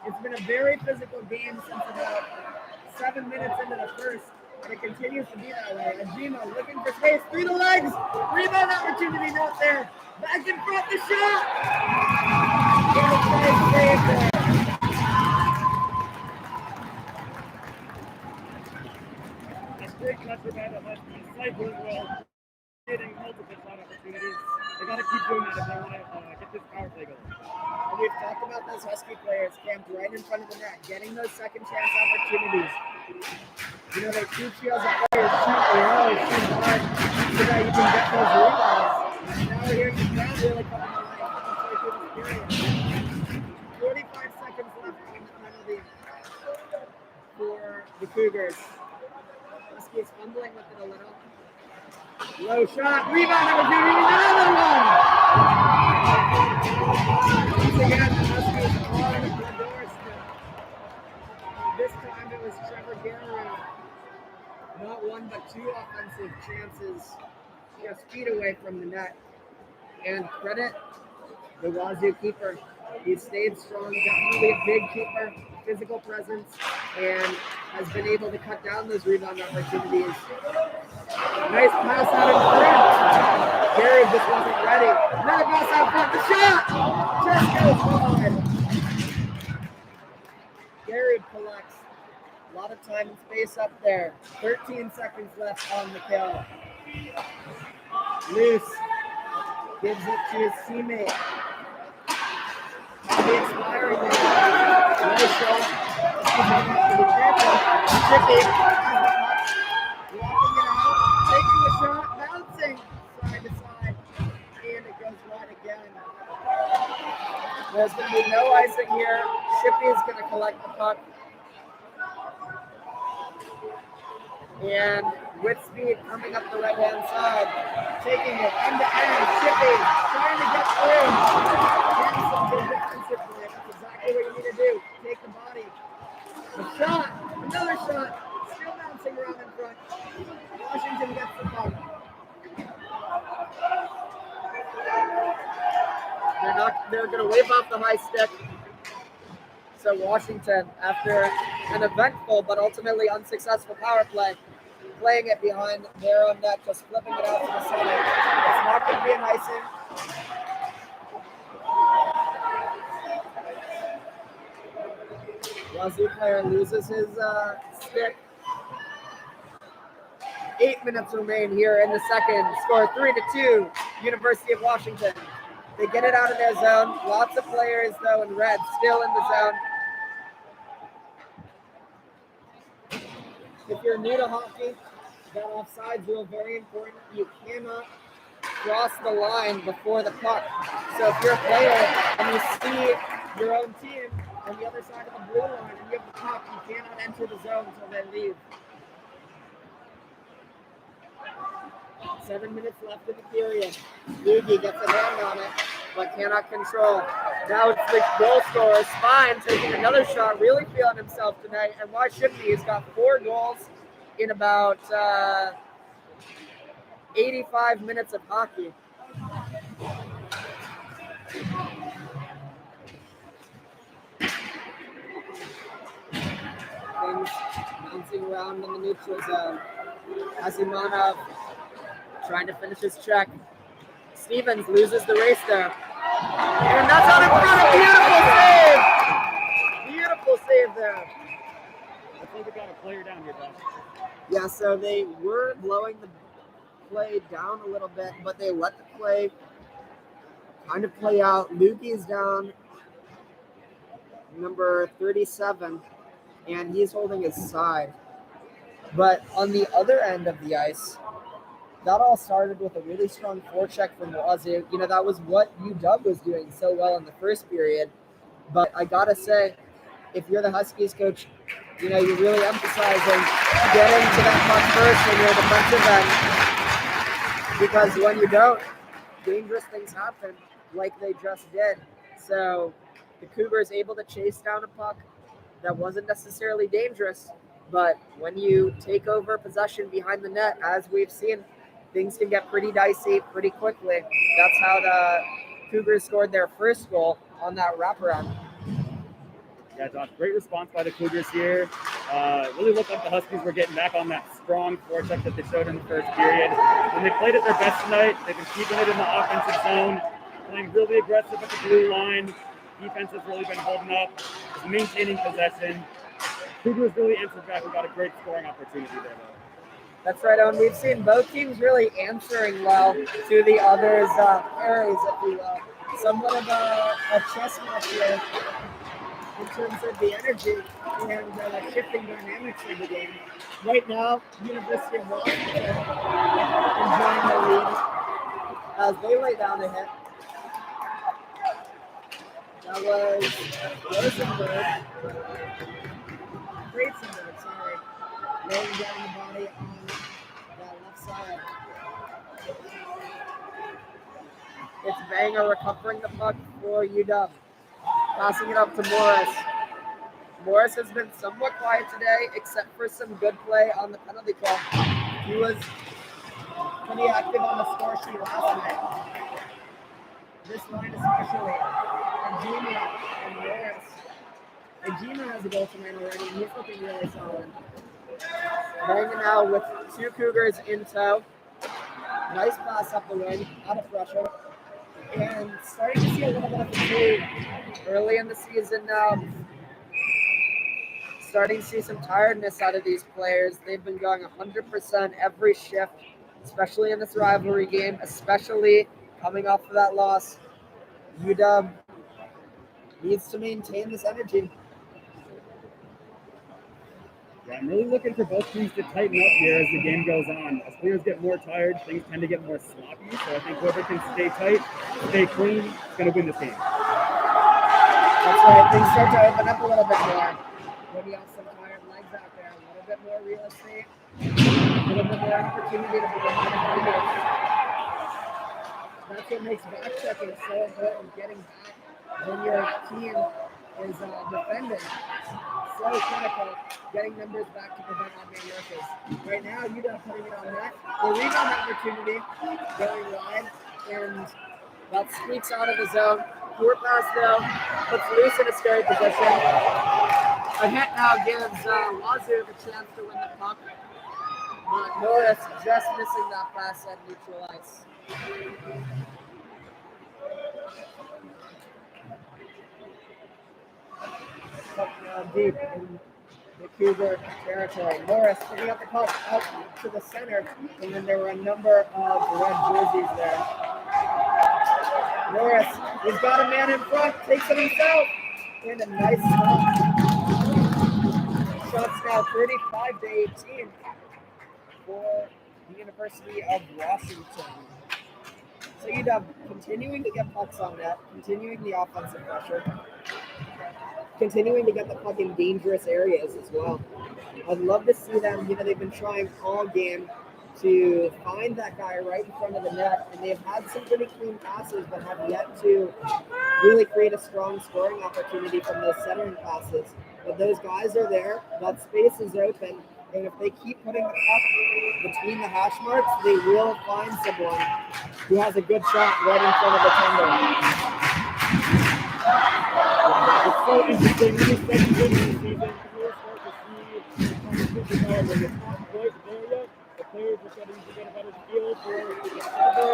It's been a very physical game since about 7 minutes into the first. And it continues to be that way. Ajima looking for space through the legs. Rebound opportunity not there. Back in front, the shot. And a nice save there. Great pressure by the Huskies, cycling well, getting multiple shot opportunities. They got to keep doing that if they want to get this power play going. And we've talked about those Husky players camped right in front of the net, getting those second chance opportunities. You know, they teach you as a player, shoot low, shoot hard, so that you can get those rebounds. And now we're hearing the crowd really coming alive halfway through this period. 45 seconds left on the penalty for the Cougars. Huskies fumbling with it a little. Low shot, rebound opportunity, another one! Once again, the Huskies on the doorstep. This time it was Trevor Garrow. Not one but two offensive chances just feet away from the net. And credit the Wazoo keeper. He stayed strong, definitely a big keeper, physical presence, and has been able to cut down those rebound opportunities. Nice pass out in front. Gary just wasn't ready. Another pass out front. The shot just goes wide. Gary collects. A lot of time and space up there. 13 seconds left on the kill. Loose. Gives it to his teammate. The expiring there. Nice shot. Chippy. Walking it out. Taking the shot. Bouncing side to side. And it goes wide again. There's going to be no icing here. Shippy is going to collect the puck. And with speed coming up the right-hand side, taking it end to end, Shippy trying to get through. Getting some good defensive play. That's exactly what you need to do. Take the body. A shot, another shot, still bouncing around in front. Washington gets the puck. They're going to wave off the high stick. So Washington, after an eventful but ultimately unsuccessful power play, playing it behind their own net, just flipping it out to the center. It's not going to be an icing. Wazoo player loses his stick. 8 minutes remain here in the second. Score 3-2, University of Washington. They get it out of their zone. Lots of players, though, in red, still in the zone. If you're new to hockey, that offsides rule very important. You cannot cross the line before the puck. So if you're a player and you see your own team on the other side of the blue line and you have the puck, you cannot enter the zone until they leave. 7 minutes left in the period. Lugie gets a hand on it, but cannot control. Now it's the goal scorer, Spine, taking another shot, really feeling himself tonight. And why shouldn't he? He's got 4 goals in about 85 minutes of hockey. Things bouncing around in the neutral zone. Azimanov trying to finish his check. Stevens loses the race there. And that's out in front. A beautiful save. Beautiful save there. I think we got a player down here, Bob. Yeah, so they were blowing the play down a little bit, but they let the play kind of play out. Lukey is down, number 37, and he's holding his side. But on the other end of the ice, that all started with a really strong forecheck from Wazoo. That was what UW was doing so well in the first period. But I gotta say, if you're the Huskies coach, you're really emphasizing getting to that puck first when you're defensive end, because when you don't, dangerous things happen like they just did. So the Cougars able to chase down a puck that wasn't necessarily dangerous, but when you take over possession behind the net, as we've seen, things can get pretty dicey pretty quickly. That's how the Cougars scored their first goal on that wraparound. Yeah, Josh, great response by the Cougars here. Really looked like the Huskies were getting back on that strong forecheck that they showed in the first period. When they played at their best tonight, they've been keeping it in the offensive zone, playing really aggressive at the blue line. Defense has really been holding up, maintaining possession. Cougars really answered back and got a great scoring opportunity there, though. That's right, Owen. We've seen both teams really answering well to the others' carries, if you will. Somewhat of a chess match here in terms of the energy and shifting dynamics of the game. Right now, University of Washington enjoying the lead as they lay down a hit. That was Rosenberg. Freisenberg, sorry. Laying down the body on that left side. It's Banger recovering the puck for UW. Passing it up to Morris. Morris has been somewhat quiet today, except for some good play on the penalty kill. He was pretty active on the score sheet last night. This line especially. Ajima and Morris. Ajima has a goal tonight already, and he's looking really solid. Banger now with two Cougars in tow. Nice pass up the wing, out of pressure. And starting to see a little bit of fatigue early in the season now. Starting to see some tiredness out of these players. They've been going 100% every shift, especially in this rivalry game, especially coming off of that loss. UW needs to maintain this energy. Yeah, I'm really looking for both teams to tighten up here as the game goes on. As players get more tired, things tend to get more sloppy. So I think whoever can stay tight, stay clean, is going to win this game. That's right. Things start to open up a little bit more. When you have some tired legs out there, a little bit more real estate, a little bit more opportunity to put behind the fingers. That's what makes back checking so important. Getting back when your team is defending. So critical, getting numbers back to prevent on-man rushes. Right now, UW putting it on net. The rebound opportunity going wide, and that squeaks out of the zone. Poor pass though, puts loose in a scary position. A hit now gives Wazoo the chance to win the puck, but Norris just missing that pass at neutral ice. Deep in the Cougar territory. Morris picking up the puck out to the center, and then there were a number of red jerseys there. Morris, he's got a man in front, takes it himself, and a nice stop. Shots now 35-18 for the University of Washington. So UW continuing to get pucks on net, continuing the offensive pressure, continuing to get the puck in dangerous areas as well. I'd love to see them, they've been trying all game to find that guy right in front of the net, and they've had some pretty clean passes, but have yet to really create a strong scoring opportunity from those centering passes. But those guys are there, that space is open, and if they keep putting the puck between the hash marks, they will find someone who has a good shot right in front of the tender. It's so interesting. These second game of the season, players start to see competition developing. It's not quite there yet. The players are starting to get a better feel for each other.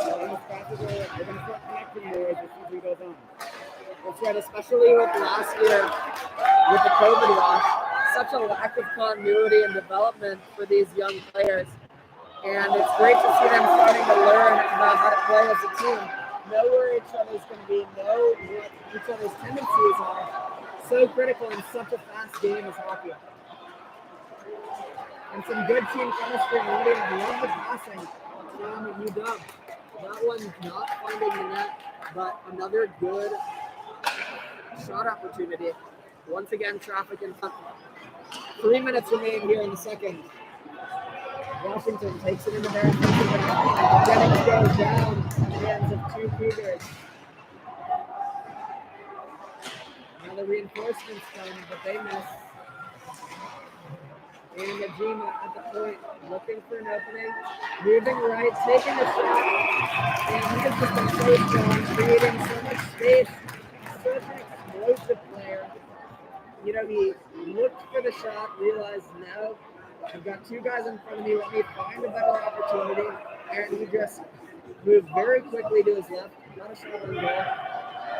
And these passes are going to start connecting more as the season goes on. That's right, especially with last year, with the COVID loss, such a lack of continuity and development for these young players. And it's great to see them starting to learn about how to play as a team, know where each other's going to be, know what each other's tendencies are. So critical in such a fast game as hockey. And some good team chemistry and leading. I love the passing from UW. That one not finding the net, but another good shot opportunity. Once again, traffic in front. 3 minutes remain here in the second. Washington takes it into their offensive end. Jennings goes down at the hands of two Cougars. Now the reinforcements come, but they miss. And Najima at the point, looking for an opening, moving right, taking a shot, and he has just been so strong, creating so much space, such an explosive player. You know, he looked for the shot, realized, no, I've got two guys in front of me, let me find a better opportunity, and he just moved very quickly to his left, got a shot on goal,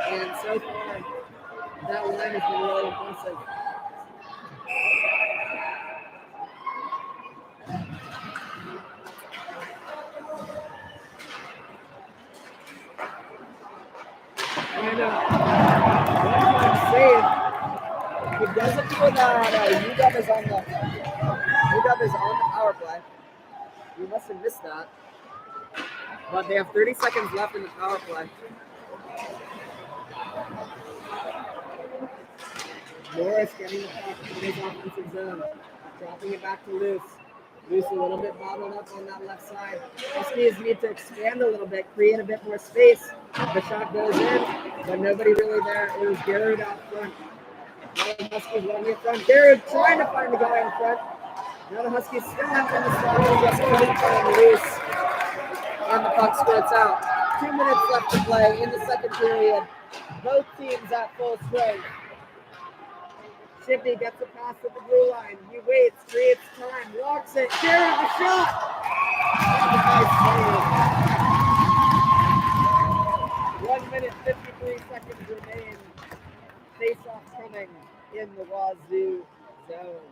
and so far, that line has been really impressive. And one-time save. He doesn't feel that UW is on the power play. You must have missed that. But they have 30 seconds left in the power play. Morris getting the puck in his offensive zone, dropping it back to Luce. Luce a little bit bottled up on that left side. Huskies need to expand a little bit, create a bit more space. The shot goes in, but nobody really there. It was Garrett out front. Now the Huskies running in front. Garrett trying to find the guy in front. Now the Huskies still have in the slot, and just couldn't find Luce. And the puck squirts out. 2 minutes left to play in the second period. Both teams at full strength. Shipley gets a pass at the blue line. He waits, creates time, walks it. Garrett, the shot! And a nice save. 1 minute, 53 seconds remain. Face-off coming in the Wazoo zone.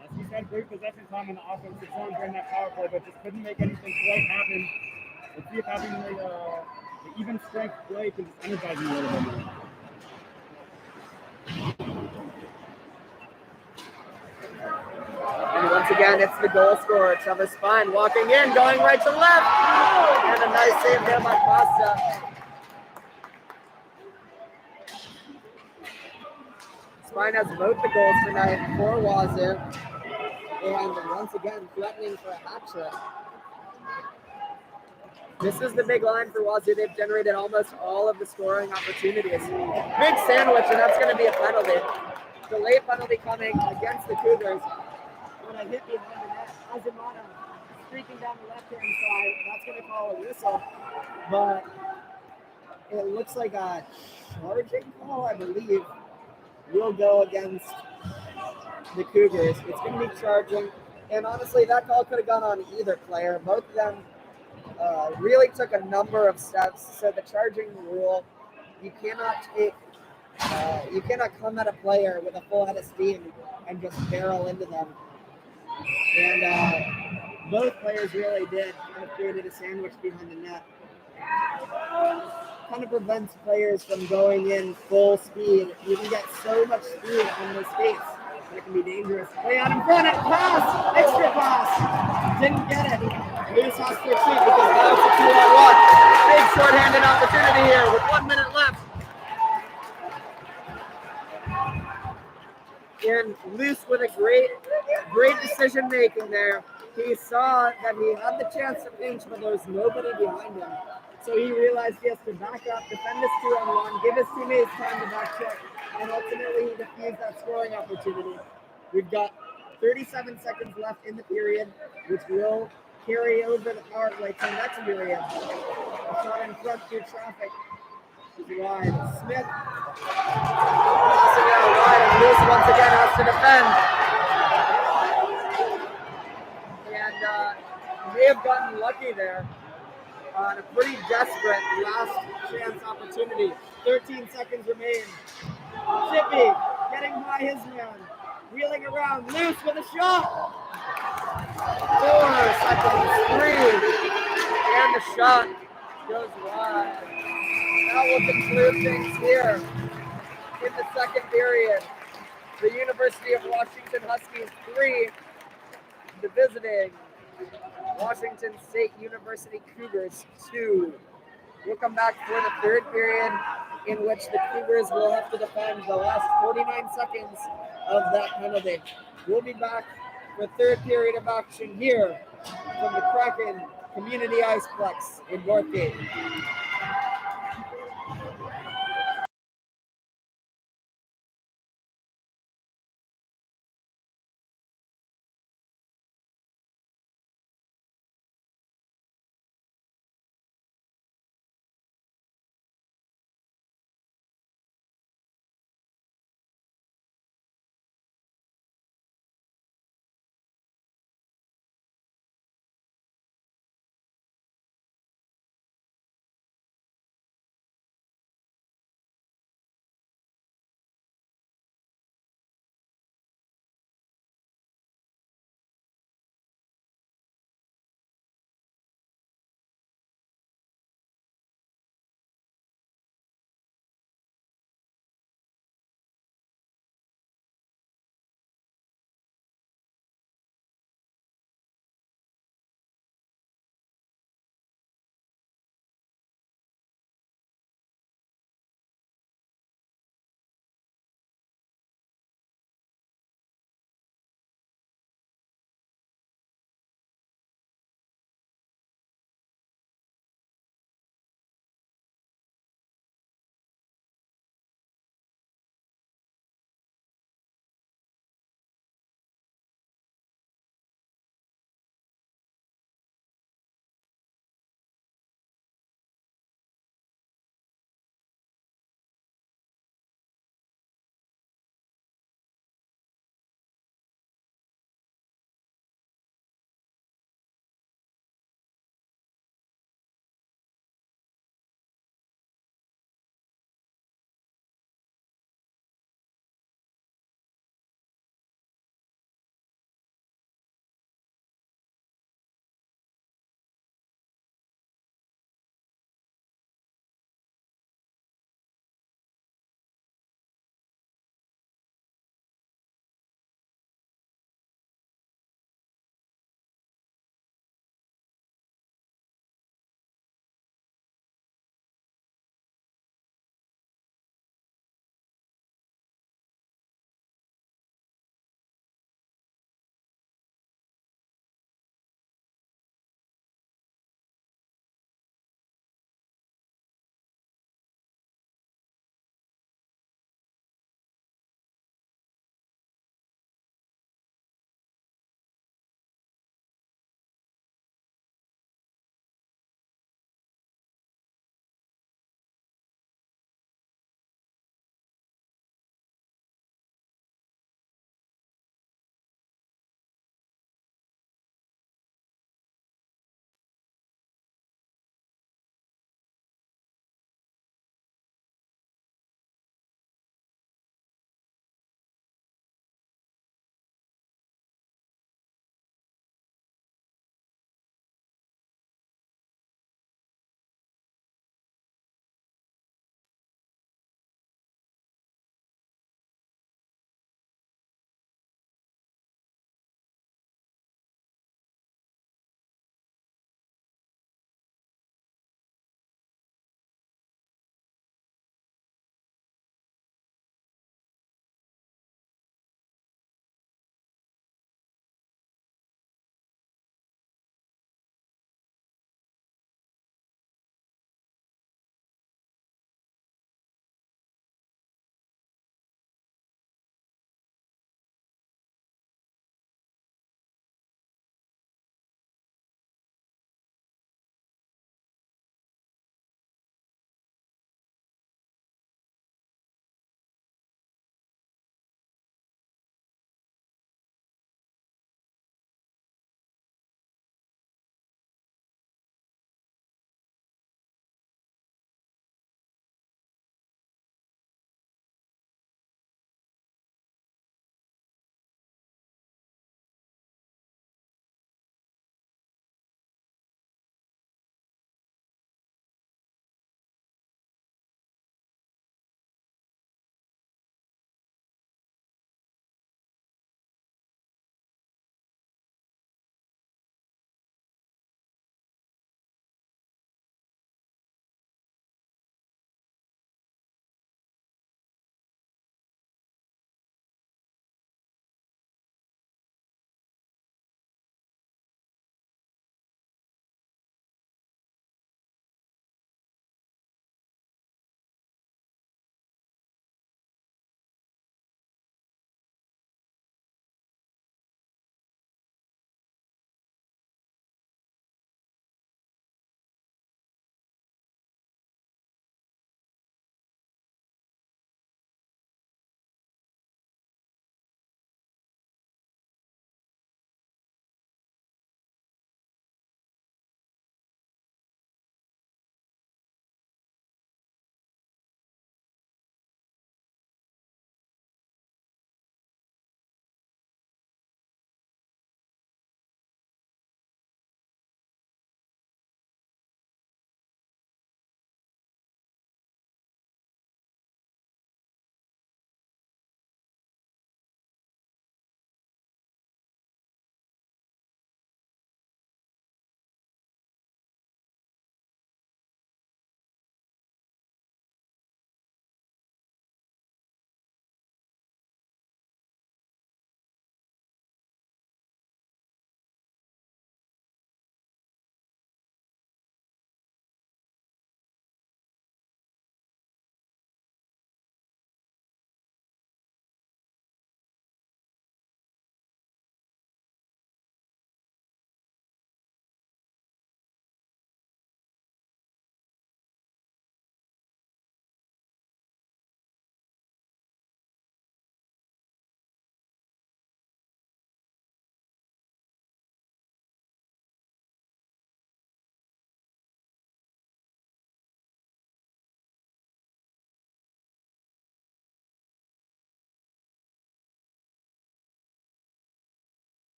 As we said, great possession time in the offensive zone during that power play, but just couldn't make anything quite happen. Let's see if having the even strength play can just energize you a little bit more. And once again, it's the goal scorer, Trevor Spine, walking in, going right to left. And a nice save there by Costa. Spine has both the goals tonight for Wazoo. And once again, threatening for a hat trick. This is the big line for Wazoo. They've generated almost all of the scoring opportunities. Big sandwich, and that's going to be a penalty. Delay penalty coming against the Cougars. When I hit behind the net, Azumana streaking down the left-hand side. That's going to call a whistle. But it looks like a charging call, I believe, will go against the Cougars. It's going to be charging. And honestly, that call could have gone on either player. Both of them really took a number of steps. So the charging rule, you cannot come at a player with a full head of steam and just barrel into them. And both players really did kind of created a sandwich behind the net. Kind of prevents players from going in full speed. You can get so much speed on those skates that it can be dangerous. Play out in front, and pass! Extra pass! Didn't get it. Luce has to retreat because now it's a 2-on-1. Big short-handed opportunity here with 1 minute left. And Luce with a great decision making there. He saw that he had the chance to pinch, but there was nobody behind him. So he realized he has to back up, defend this 2-on-1, give his teammates time to back check, and ultimately he defused that scoring opportunity. We've got 37 seconds left in the period, which will carry over the power play to the next period. A shot in front through traffic. Wide. Smith passing out wide, and Luce once again has to defend. And may have gotten lucky there on a pretty desperate last chance opportunity. 13 seconds remain. Shippy getting by his man, wheeling around. Luce with a shot. 4 seconds, 3, and the shot goes wide. That will conclude things here in the second period. The University of Washington Huskies 3, the visiting Washington State University Cougars 2. We'll come back for the third period, in which the Cougars will have to defend the last 49 seconds of that penalty. We'll be back for third period of action here from the Kraken Community Iceplex in Northgate.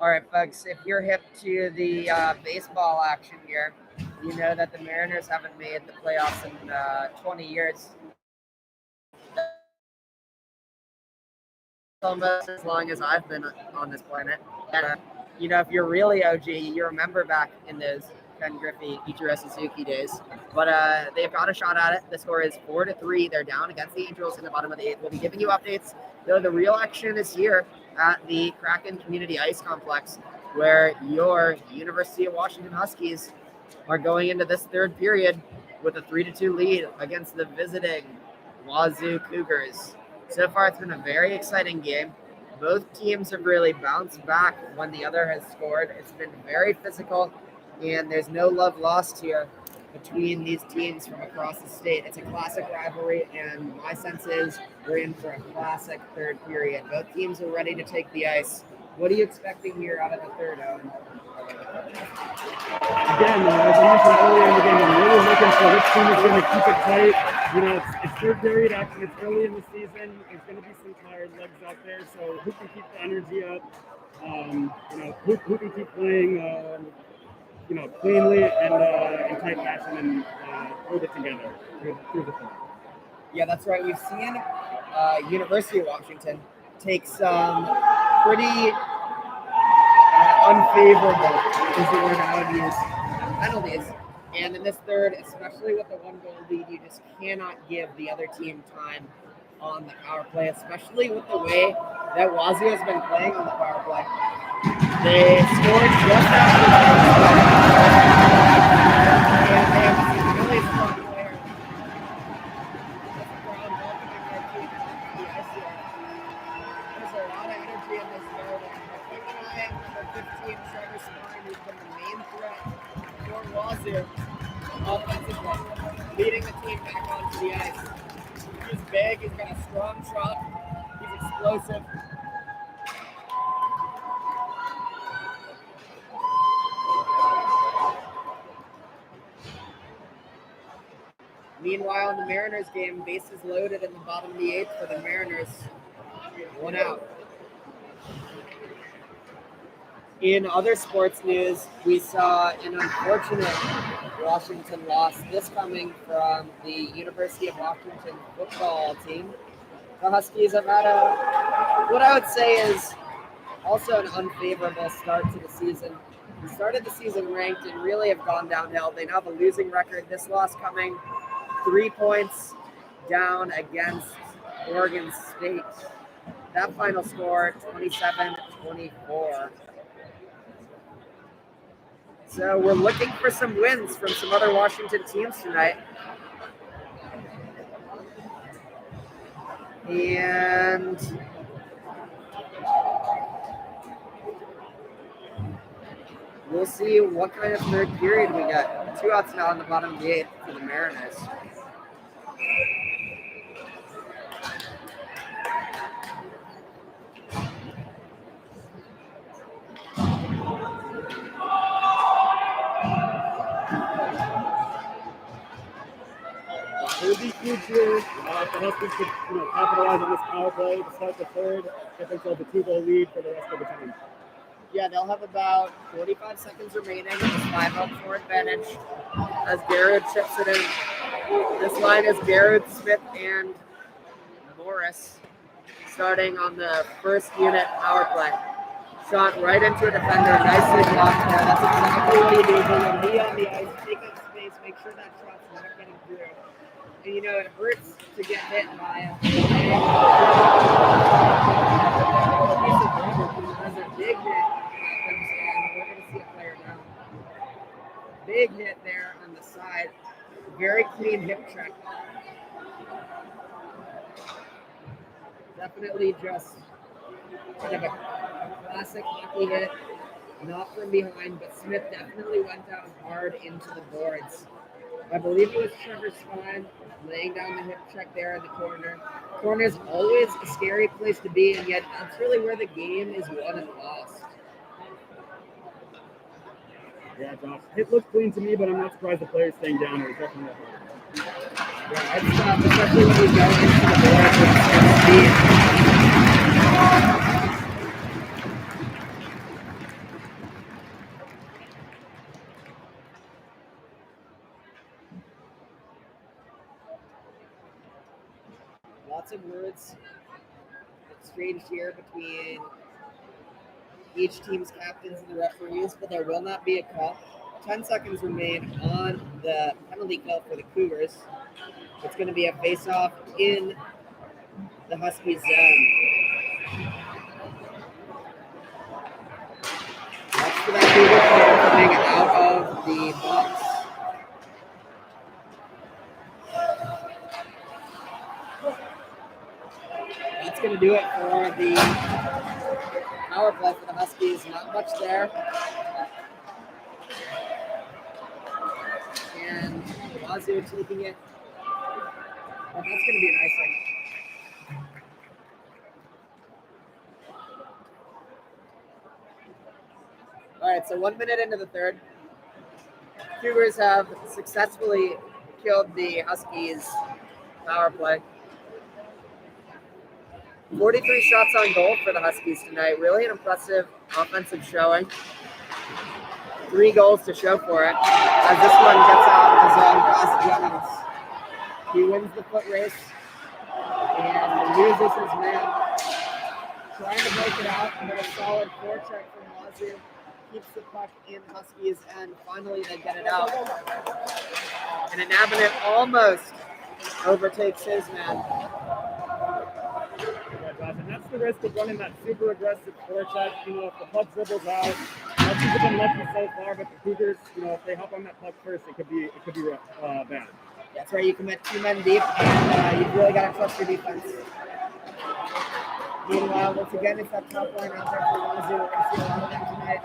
All right, folks, if you're hip to the baseball action here, you know that the Mariners haven't made the playoffs in 20 years. Almost as long as I've been on this planet. And, if you're really OG, you remember back in those Ken Griffey, Ichiro Suzuki days. But they've got a shot at it. The score is 4-3. They're down against the Angels in the bottom of the 8th. We'll be giving you updates, though the real action is here at the Kraken Community Ice Complex, where your University of Washington Huskies are going into this third period with a 3-2 lead against the visiting Wazoo Cougars. So far, it's been a very exciting game. Both teams have really bounced back when the other has scored. It's been very physical, and there's no love lost here between these teams from across the state. It's a classic rivalry, and my sense is we're in for a classic third period. Both teams are ready to take the ice. What are you expecting here out of the third, Owen? Again, as I mentioned earlier in the game, I'm really looking for which team is going to keep it tight. It's third period action. It's early in the season. There's going to be some tired legs out there. So who can keep the energy up? Who can keep playing, cleanly and in tight fashion and hold it together through the thing. Yeah, that's right. We've seen University of Washington take some pretty unfavorable, is the word I would use, penalties. And in this third, especially with the 1-goal lead, you just cannot give the other team time on the power play, especially with the way that Wazoo has been playing on the power play. They scored just after the and they have some really strong players. There's a lot of energy in this building. Keep an eye on number 15, Trevor Stein, who's been the main threat for Wazoo offensively, leading the team back onto the ice. He's big, he's got a strong shot, he's explosive. Meanwhile, in the Mariners game, bases loaded in the bottom of the 8th for the Mariners. 1 out. In other sports news, we saw an unfortunate Washington loss, this coming from the University of Washington football team. The Huskies have had what I would say is also an unfavorable start to the season. We started the season ranked and really have gone downhill. They now have a losing record. This loss coming 3 points down against Oregon State. That final score, 27-24. So we're looking for some wins from some other Washington teams tonight. And we'll see what kind of third period we get. 2 outs now on the bottom of the 8th for the Mariners. It would be huge here if the Huskies could capitalize on this power play to start the third, get themselves a 2-goal lead for the rest of the time. Yeah, they'll have about 45 seconds remaining. It's 5-up for advantage as Garrett chips it in. This line is Garrett, Smith, and Morris starting on the first unit power play. Shot right into a defender, nicely blocked there. That's exactly what you do. When you be on the ice, take up space, make sure that shot's not getting through. And it hurts to get hit by a big hit happens, and we're going to see a player down. Big hit there on the side. Very clean hip check. Definitely just kind of a classic hockey hit. Not from behind, but Smith definitely went down hard into the boards. I believe it was Trevor Stein laying down the hip check there in the corner. Corner is always a scary place to be, and yet that's really where the game is won and lost. Yeah, Josh. It looked clean to me, but I'm not surprised the player's staying down. It was definitely Yeah, it's tough, especially when you go into the boards with speed. Lots of words exchanged here between each team's captains and the referees, but there will not be a call. 10 seconds remain on the penalty kill for the Cougars. It's going to be a face-off in the Huskies zone. That's for that Cougar player coming out of the box. That's going to do it for the power play for the Huskies. Not much there. And Wazoo taking it. Well, that's going to be an icing. All right, so 1 minute into the third. Cougars have successfully killed the Huskies power play. 43 shots on goal for the Huskies tonight. Really an impressive offensive showing. 3 goals to show for it. As this one gets out of his own, Ross Jennings. He wins the foot race and loses his man. Trying to break it out, but a solid forecheck from Wazoo keeps the puck in Huskies, and finally they get it out. And Inhabitant almost overtakes his man. Yeah, Josh, and that's the risk of running that super aggressive forecheck. You know, if the puck dribbles out, Huskies have been lucky so far, but the Cougars, you know, if they hop on that puck first, it could be bad. That's right, you commit 2 men deep, and you've really got to trust your defense. Meanwhile, once again, it's that top line out there for Wazoo. We're going to see a lot of them tonight,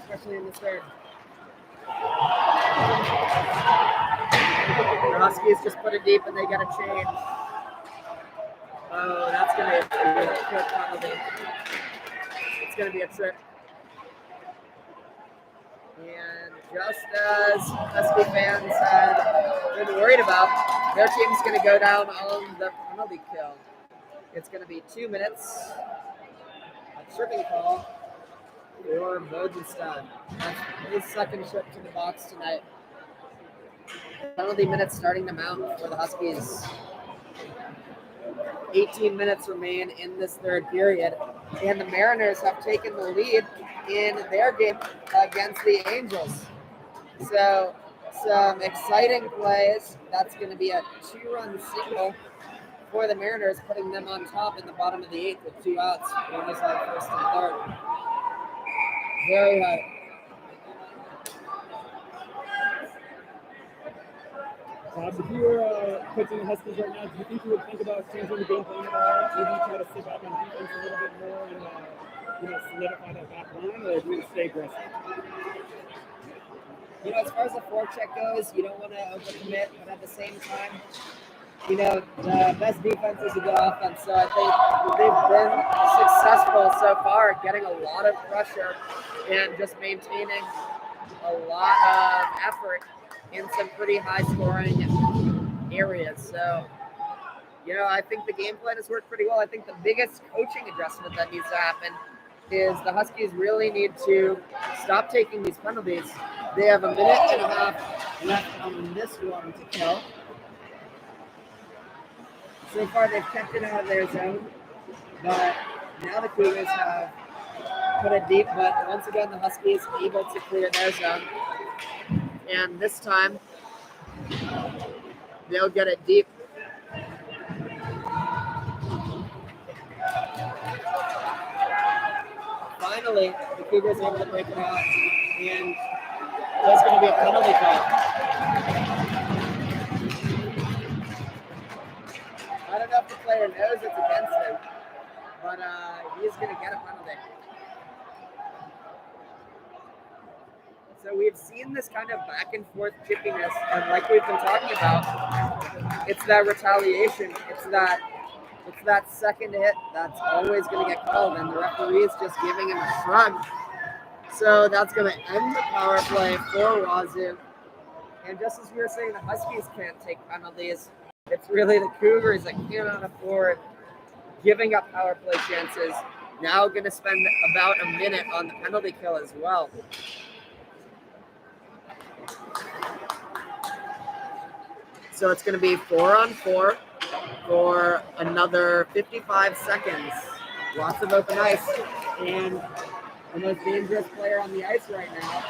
especially in the third. The Huskies just put it deep, and they got to change. Oh, that's going to be a trip penalty. It's going to be a trip. And just as Husky fans had been worried about, their team's going to go down on the penalty kill. It's going to be 2 minutes. A tripping call for Bodenstein. That's his second trip to the box tonight. Penalty minutes starting to mount for the Huskies. 18 minutes remain in this third period, and the Mariners have taken the lead in their game against the Angels. So some exciting plays. That's going to be a 2-run single for the Mariners, putting them on top in the bottom of the 8th with 2 outs. Mariners on first and third. Very high. If you were coaching the Huskies right now, do you think you would think about changing the game plan at all? Maybe try to sit back on defense a little bit more and solidify that back line, or do you stay aggressive? You know, as far as the forecheck goes, you don't want to overcommit, but at the same time, you know, the best defense is a good offense. So I think they've been successful so far, getting a lot of pressure and just maintaining a lot of effort in some pretty high-scoring areas. So, you know, I think the game plan has worked pretty well. I think the biggest coaching adjustment that needs to happen is the Huskies really need to stop taking these penalties. They have a minute and a half left on this one to kill. So far, they've kept it out of their zone, but now the Cougars have put it deep. But once again, the Huskies able to clear their zone. And this time, they'll get it deep. Finally, the Cougars are able to break it out, and there's going to be a penalty call. I don't know if the player knows it's against him, but he's going to get a penalty. So we've seen this kind of back and forth chippiness, and like we've been talking about, it's that retaliation. It's that second hit that's always going to get called, and the referee is just giving him a shrug. So that's going to end the power play for Wazoo. And just as we were saying, the Huskies can't take penalties. It's really the Cougars that cannot afford giving up power play chances. Now going to spend about a minute on the penalty kill as well. So it's going to be 4-on-4. for another 55 seconds. Lots of open ice, and the most dangerous player on the ice right now.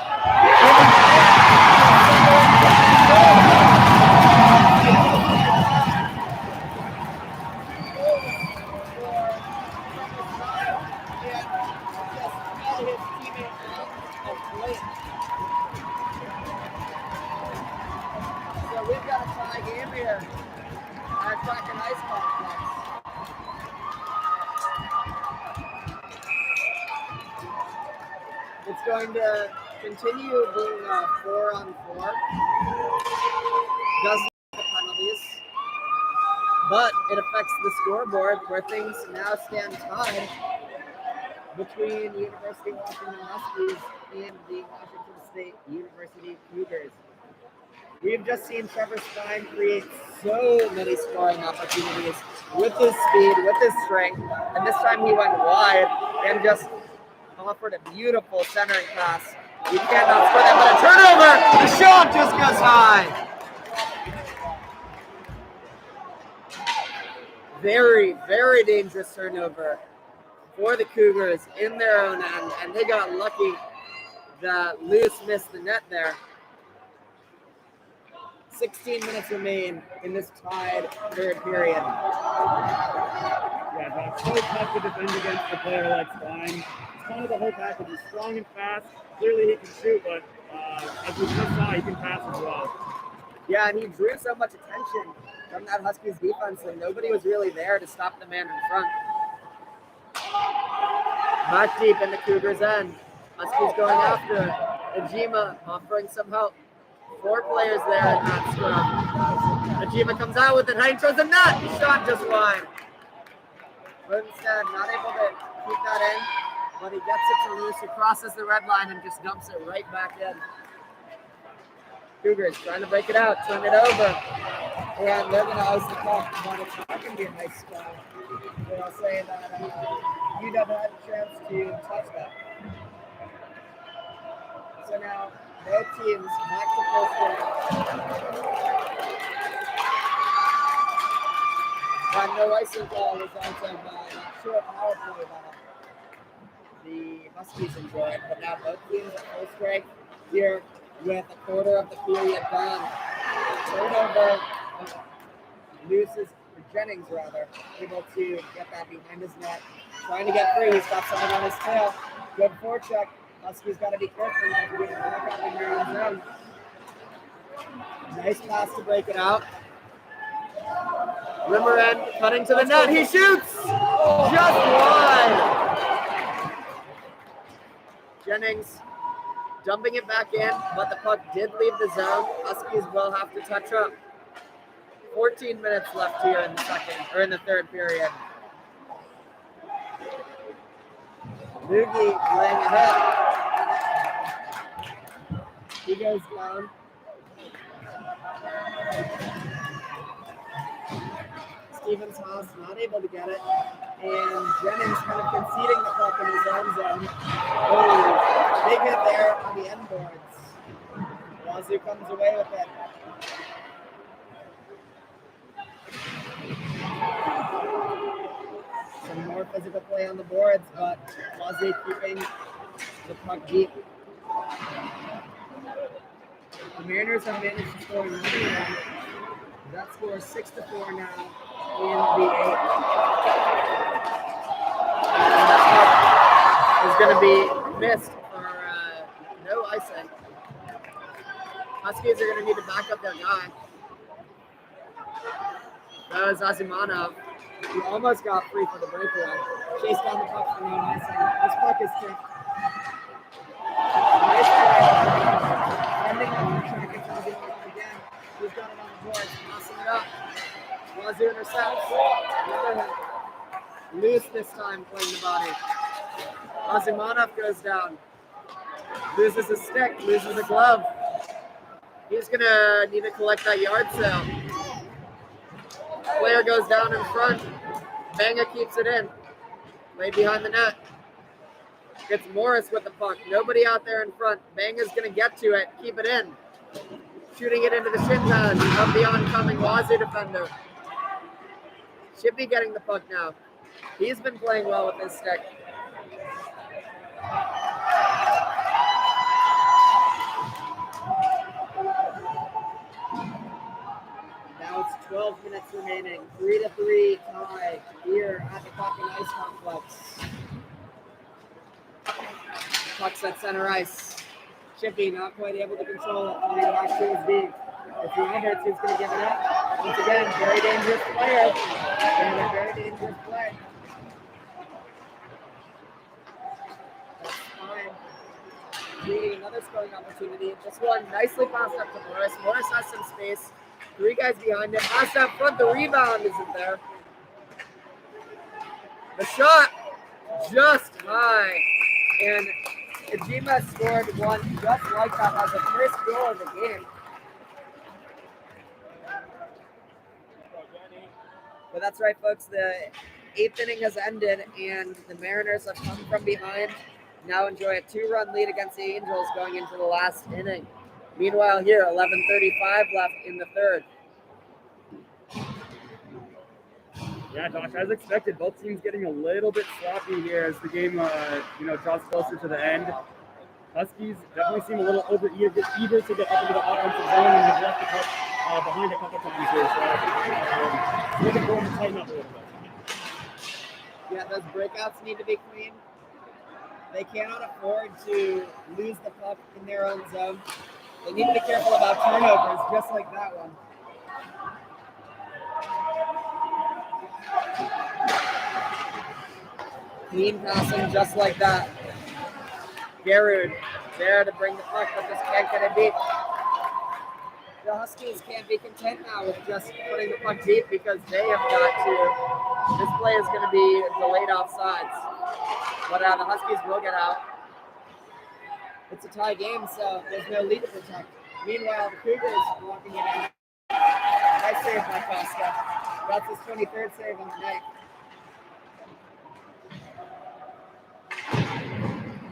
So we've got a tie game here at Kraken Ice Complex. It's going to continue being 4-on-4. Doesn't have penalties, but it affects the scoreboard where things now stand tied between University of Washington Huskies and the Washington State University Cougars. We've just seen Trevor Stein create so many scoring opportunities with his speed, with his strength, and this time he went wide and just offered a beautiful centering pass. You cannot score that, but a turnover! The shot just goes high. Very, very dangerous turnover for the Cougars in their own end, and they got lucky that Luce missed the net there. 16 minutes remain in this tied third period. Yeah, but it's so tough to defend against a player like Stein. It's kind of the whole package. He's strong and fast. Clearly he can shoot, but as we just saw, he can pass as well. Yeah, and he drew so much attention from that Huskies defense, and nobody was really there to stop the man in front. Back deep in the Cougars' end. Huskies going after it. Ejima offering some help. 4 players there in that scrum. Ejima comes out with it. Hein throws a nut. Shot just wide. But instead, not able to keep that in. But he gets it to Luce, who crosses the red line and just dumps it right back in. Cougars trying to break it out, turn it over. And they're going to ice the puck, but it's not going to be a nice spot. They'll say that UW had a chance to touch that. So now, both teams back to full score. And no icing call was out of short power play that the Huskies enjoyed. But now both teams at full strength here with a quarter of the period gone. Turnover. Jennings able to get that behind his net. Trying to get free. He's got someone on his tail. Good forecheck. Huskies got to be careful not to get back out in their own zone. Nice pass to break it out. Rimmer end, cutting to the net. He shoots! Just wide. Jennings dumping it back in, but the puck did leave the zone. Huskies will have to touch up. 14 minutes left here in the third period. Boogie laying ahead. He goes down. Stevens-Haas not able to get it. And Jennings kind of conceding the puck in his own zone. Oh, big hit there on the end boards. Wazoo comes away with it. Some more physical play on the boards, but Wazoo keeping the puck deep. The Mariners have managed to score 9 runs. That score is 6-4 now in the 8th. And that puck is going to be missed for no icing. Huskies are going to need to back up their guy. That was Azimanov. He almost got free for the breakaway. Chased down the puck for no icing. This puck is kicked. Nice play. Ending up the track and Azimanov again. He's got it on the board. Tossing it up. Wazoo intercepts. Another hit. Loose this time playing the body. Azimanov goes down. Loses a stick. Loses a glove. He's going to need to collect that yard sale. Player goes down in front. Banga keeps it in. Laid behind the net. It's Morris with the puck. Nobody out there in front. Banga's going to get to it. Keep it in. Shooting it into the shin pads of the oncoming Wazoo defender. Should be getting the puck now. He's been playing well with his stick. Now it's 12 minutes remaining. 3-3 tie here at the Coffin Ice Complex. Puck's at center ice. Chippy not quite able to control it. Playing back to his D. If he hits, he's going to give it up. Once again, very dangerous player. And a very dangerous play. That's fine. Creating another scoring opportunity. This one nicely passed up to Morris. Morris has some space. 3 guys behind him. Pass out front. The rebound isn't there. The shot just high. And Ejima scored one just like that as the first goal of the game. But that's right, folks. The 8th inning has ended, and the Mariners have come from behind. Now enjoy a 2-run lead against the Angels going into the last inning. Meanwhile, here, 11:35 left in the third. Yeah, Josh, as expected, both teams getting a little bit sloppy here as the game, draws closer to the end. Huskies definitely seem a little eager to get up into the offensive zone and have left the puck behind a couple times here. So looking for them to tighten up a little bit. Yeah, those breakouts need to be clean. They cannot afford to lose the puck in their own zone. They need to be careful about turnovers, just like that one. Clean passing, just like that. Garrod there to bring the puck, but just can't get it deep. The Huskies can't be content now with just putting the puck deep because they have got to. This play is going to be delayed offsides. But the Huskies will get out. It's a tie game, so there's no lead to protect. Meanwhile, the Cougars are walking it in. Nice save by Costa. That's his 23rd save on the night.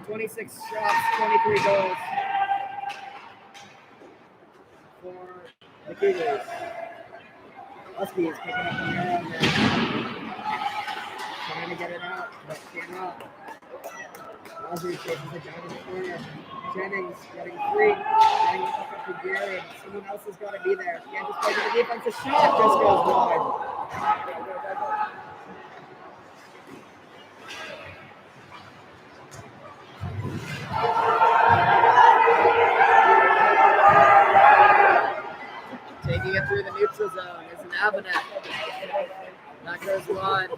26 shots, 23 goals for the Cougars. Huskies picking up on their own there. Trying to get it out, but cannot. Rogers chases it down in the corner. Jennings getting free. Getting the puck up to Garrett. Someone else has got to be there. Can't just play to the defense. The shot just goes wide. Taking it through the neutral zone is an Avanet. That goes wide.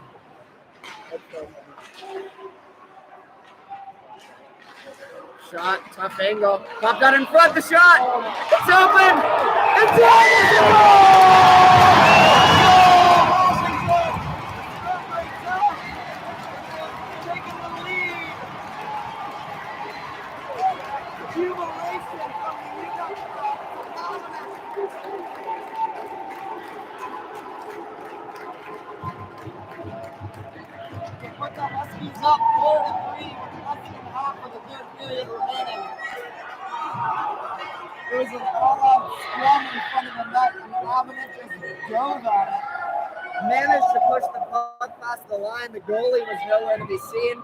Shot, tough angle. Popped out in front, the shot! It's open! It's taking the lead. Jubilation from the to put the Huskies up 4-3 with less than half of the third period remaining. It was an all-out scrum in front of the net, and Avanet just dove at it. Managed to push the puck past the line. The goalie was nowhere to be seen.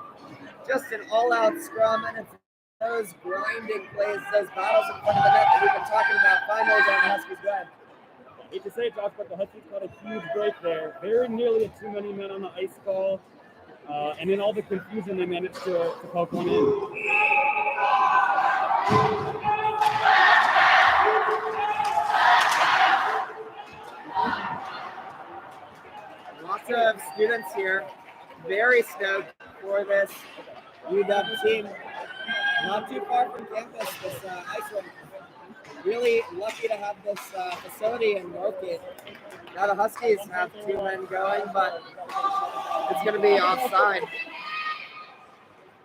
Just an all-out scrum, and it's those grinding plays, those battles in front of the net that we've been talking about finally going the Huskies' way. I hate to say it, Josh, but the Huskies got a huge break there. Very nearly a too many men on the ice call. And in all the confusion, they managed to poke one in. Lots of students here. Very stoked for this UW team. Not too far from campus, this ice rink. Really lucky to have this facility in Northgate. Now the Huskies have 2 men going, but it's going to be offside.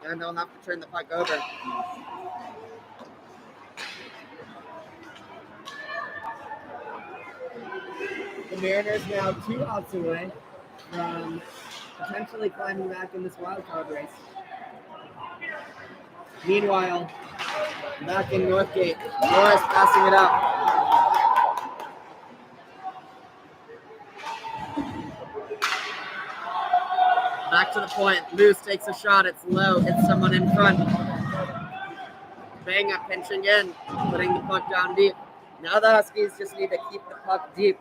And they'll have to turn the puck over. The Mariners now 2 outs away from potentially climbing back in this wildcard race. Meanwhile, back in Northgate, Morris passing it up. Back to the point. Moose takes a shot. It's low. Hits someone in front. Banga pinching in, putting the puck down deep. Now the Huskies just need to keep the puck deep.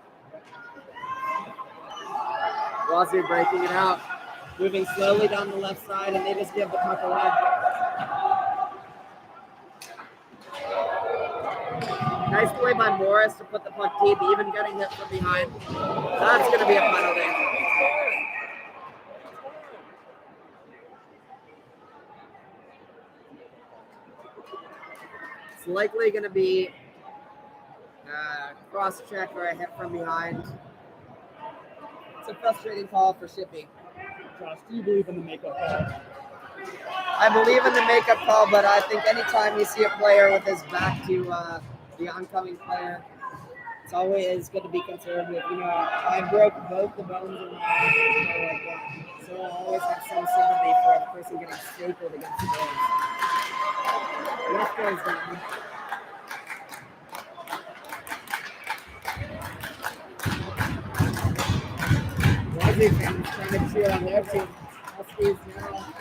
Wazoo breaking it out. Moving slowly down the left side, and they just give the puck away. Nice play by Morris to put the puck deep, even getting hit from behind. That's going to be a penalty. It's likely going to be a cross-check or a hit from behind. It's a frustrating call for Shippey. Josh, do you believe in the makeup call? I believe in the makeup call, but I think anytime you see a player with his back to the oncoming player, it's always good to be conservative. You know, I broke both the bones in my arm, like that, so I always have some sympathy for the person getting stapled against the bones. Left goes down. Wazoo fans trying to cheer on their team. Huskies now.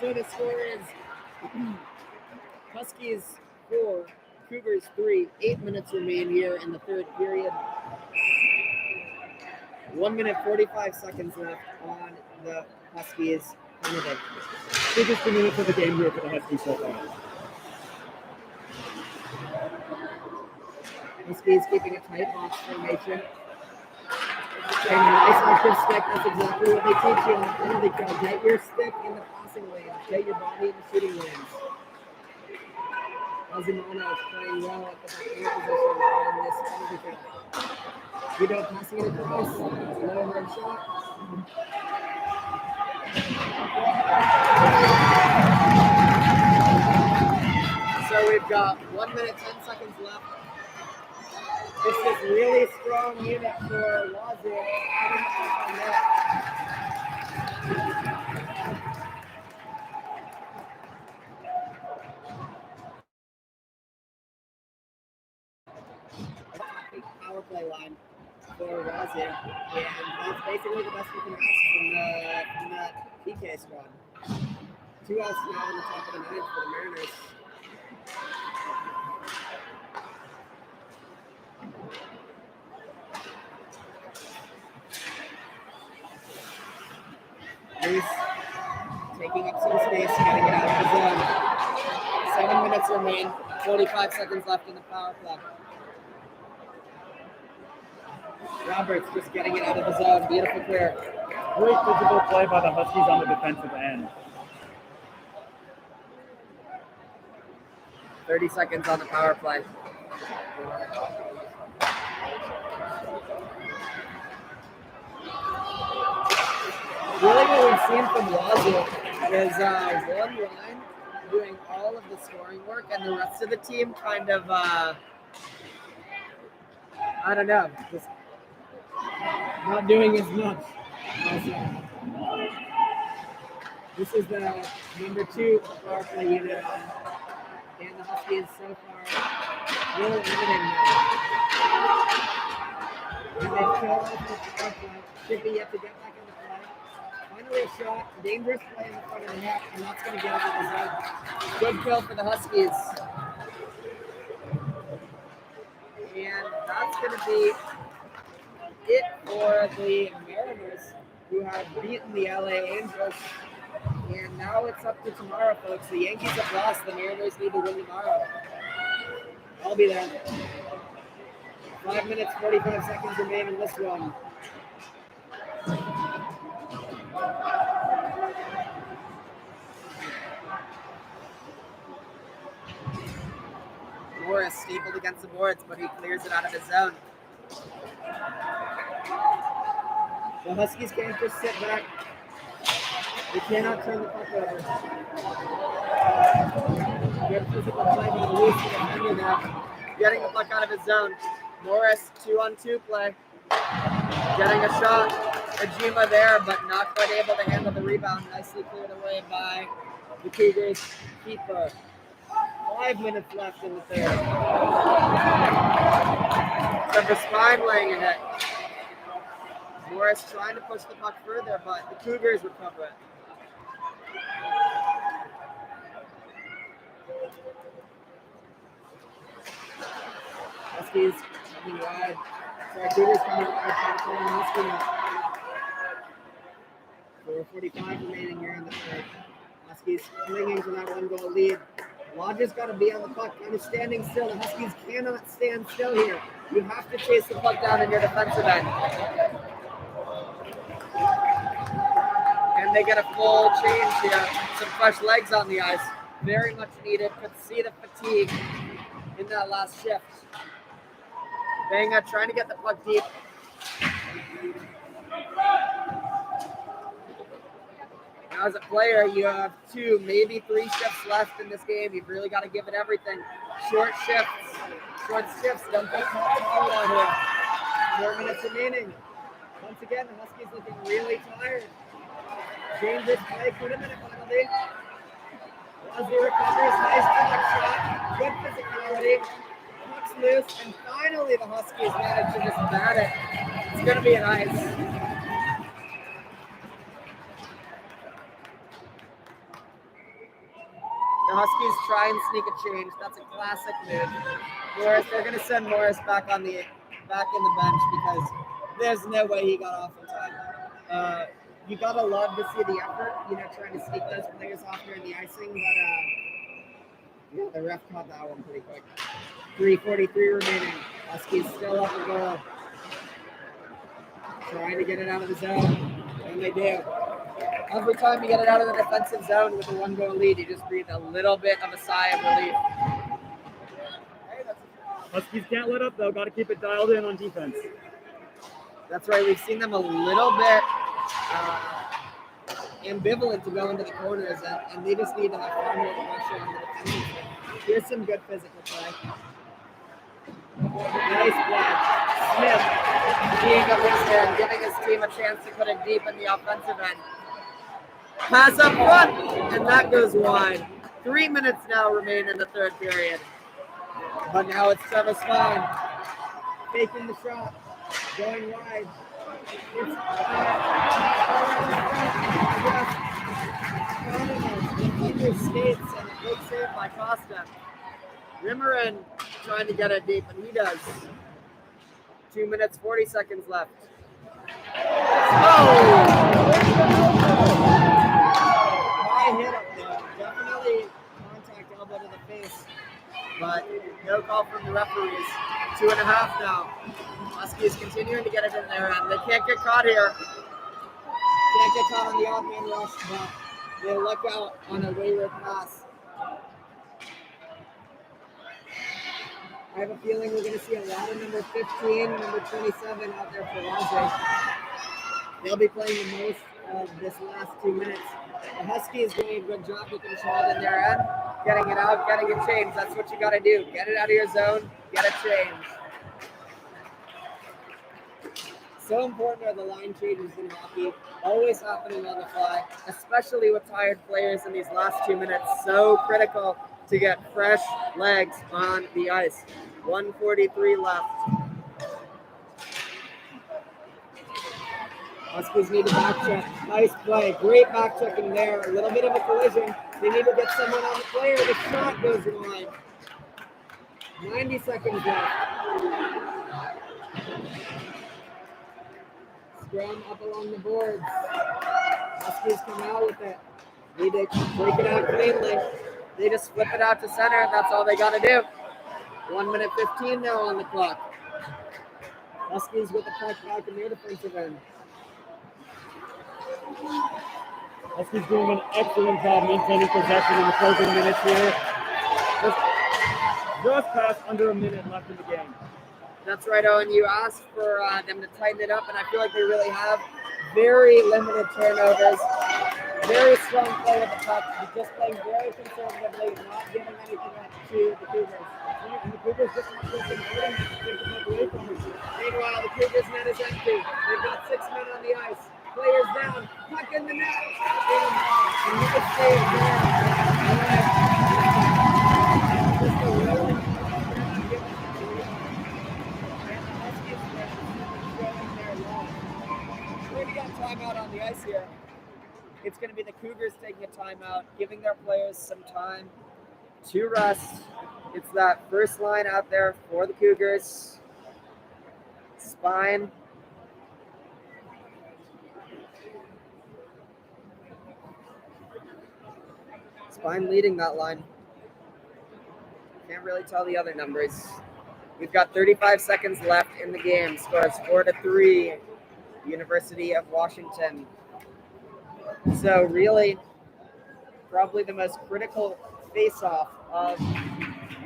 So the score is Huskies 4, Cougars 3. 8 minutes remain here in the third period. 1 minute 45 seconds left on the Huskies penalty. Biggest 2 minutes of the game here for the Huskies so far. Huskies keeping a tight box formation. And nice active stick, that's exactly what they teach you in the penalty kill. Get your stick in the passing lanes, get your body in the shooting lanes. Azimano is playing well at the back position in this penalty kill. Guido passing it across, low hard shot. So we've got 1 minute, 10 seconds left. This is really strong unit for Wazoo. Power play line for Wazoo, and that's basically the best we can ask from that PK squad. 2 outs now in the top of the ninth for the Mariners. Moose taking up some space, getting it out of the zone. 7 minutes remain, 45 seconds left in the power play. Roberts just getting it out of the zone. Beautiful clear. Great physical play by the Huskies on the defensive end. 30 seconds on the power play. Really what we've seen from Wazoo is one line doing all of the scoring work and the rest of the team kind of, I don't know, just not doing as much. This is the number 2 power play unit, and the Huskies so far really limiting now. And they've killed off the power play. Shippey yet to get back in the play. Finally a shot, dangerous play in the front of the net, and that's going to get out of the zone. Good kill for the Huskies. And that's going to be it for the Mariners, who have beaten the LA Angels. And now it's up to tomorrow, folks. The Yankees have lost. The Mariners need to win tomorrow. I'll be there. 5 minutes, 45 seconds remain in this one. Morris stapled against the boards, but he clears it out of his zone. The Huskies can't just sit back. They cannot turn the puck over. Good physical play by the Leafs to the defender now. Getting the puck out of his zone. Morris, 2-on-2 play. Getting a shot. Ajima there, but not quite able to handle the rebound. Nicely cleared away by the Cougars keeper. 5 minutes left in the third. Trevor Spine laying ahead. Morris trying to push the puck further, but the Cougars recover it. Huskies coming wide. Sorry, Cougars coming wide. 4:45 remaining here in the third. Huskies clinging to that 1-goal lead. Lodge's got to be on the puck, kind of standing still. The Huskies cannot stand still here. You have to chase the puck down in your defensive end. And they get a full change here. Some fresh legs on the ice. Very much needed. Could see the fatigue in that last shift. Banga trying to get the puck deep. Now as a player, you have 2, maybe 3 shifts left in this game. You've really got to give it everything. Short shifts. Don't get caught out here. 4 minutes remaining. Once again, the Huskies looking really tired. Chambers play, could have been a penalty. Leslie recovers, nice block shot, good physicality. Puck's loose, and finally the Huskies manage to just bat it. It's going to be an ice. The Huskies try and sneak a change. That's a classic move. Morris, they're going to send Morris back in the bench because there's no way he got off in time. You gotta love to see the effort, trying to sneak those players off during the icing, but the ref caught that one pretty quick. 3:43 remaining. Huskies still up a goal. Trying to get it out of the zone, and they do. Every time you get it out of the defensive zone with a 1-goal lead, you just breathe a little bit of a sigh of relief. Huskies can't let up, though. Got to keep it dialed in on defense. That's right. We've seen them a little bit ambivalent to go into the corners, and they just need to have far more pressure on the defensive side. Here's some good physical play. Nice play. Smith being a risker and giving his team a chance to put it deep in the offensive end. Pass up front, and that goes wide. 3 minutes now remain in the third period. But now it's Trevor Spine taking the shot, going wide. It's skates and a big save by Costa. Rimmerin trying to get it deep, and he does. 2 minutes, 40 seconds left. Oh! High hit up there. Definitely contact, elbow to the face. But no call from the referees. 2.5 now. Huskies continuing to get it in there, and they can't get caught here. Can't get caught on the odd man rush, but they luck out on a wayward pass. I have a feeling we're going to see a lot of number 15 and number 27 out there for Rajay. They'll be playing the most of this last 2 minutes. The Huskies doing a good job to control it in their end, getting it out, getting it changed. That's what you got to do. Get it out of your zone, get it changed. So important are the line changes in hockey, always happening on the fly, especially with tired players in these last 2 minutes. So critical to get fresh legs on the ice. 1:43 left. Huskies need to back check. Nice play. Great back checking there. A little bit of a collision. They need to get someone on the player. The shot goes wide. 90 seconds left. Scrum up along the boards. Huskies come out with it. Need to break it out cleanly. They just flip it out to center. That's all they got to do. 1 minute 15 now on the clock. Huskies with the puck back in their defensive end. Huskies doing an excellent job maintaining possession in the closing minutes here. Just past under a minute left in the game. That's right, Owen. You asked for them to tighten it up, and I feel like they really have. Very limited turnovers. Very strong play with the puck. Just playing very conservatively, not giving anything up to the Cougars. And the Cougars just want to take the puck away from us. Meanwhile, the Cougars' net is empty. They've got 6 men on the ice. Players down. Puck in the net. And nice save there. it's going to be the Cougars taking a timeout, giving their players some time to rest. It's that first line out there for the Cougars. Spine. Spine leading that line. Can't really tell the other numbers. We've got 35 seconds left in the game. Scores 4-3, University of Washington. So really, probably the most critical face-off of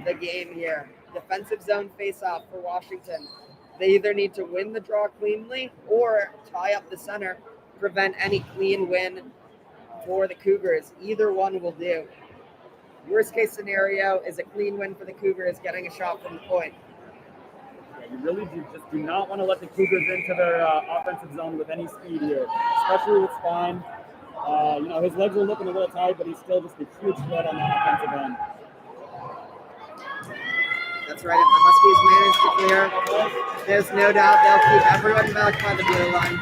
the game here. Defensive zone face-off for Washington. They either need to win the draw cleanly or tie up the center, prevent any clean win for the Cougars. Either one will do. Worst case scenario is a clean win for the Cougars, getting a shot from the point. Yeah, you really just do not want to let the Cougars into their offensive zone with any speed here, especially with Spine. His legs are looking a little tight, but he's still just a huge threat on the offensive end. That's right. If the Huskies manage to clear, there's no doubt they'll keep everyone back by the blue line.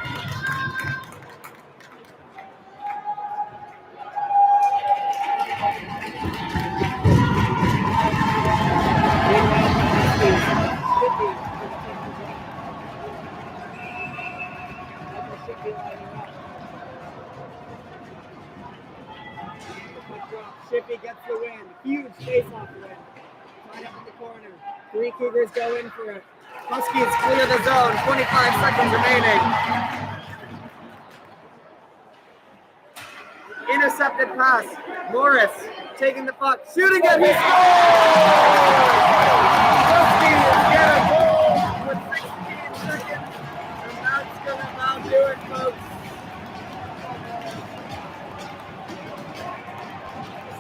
Shippy gets the win. Huge face-off win. Right up in the corner. 3 Cougars go in for it. Huskies clear the zone. 25 seconds remaining. Intercepted pass. Morris taking the puck. Shooting it. He scores! Huskies get a goal with 16 seconds. And that's going to about do it, folks.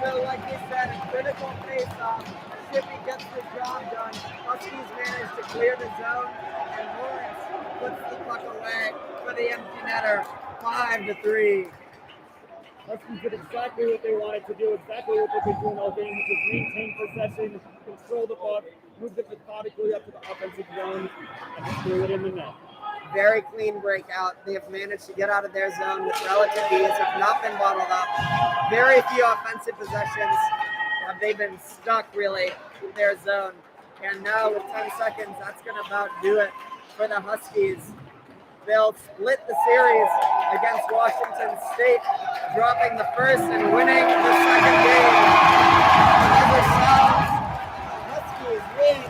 So, like you said, a critical face-off. Shippy gets the job done. Huskies manage to clear the zone, and Morris puts the puck away for the empty netter. 5-3. Huskies did exactly what they wanted to do, exactly what they've been doing all game, which is maintain possession, control the puck, move it methodically up to the offensive zone, and just threw it in the net. Very clean breakout. They have managed to get out of their zone with relative ease, have not been bottled up. Very few offensive possessions have they been stuck really in their zone. And now with 10 seconds, that's going to about do it for the Huskies. They'll split the series against Washington State, dropping the first and winning the second game. Another sounds, Huskies win.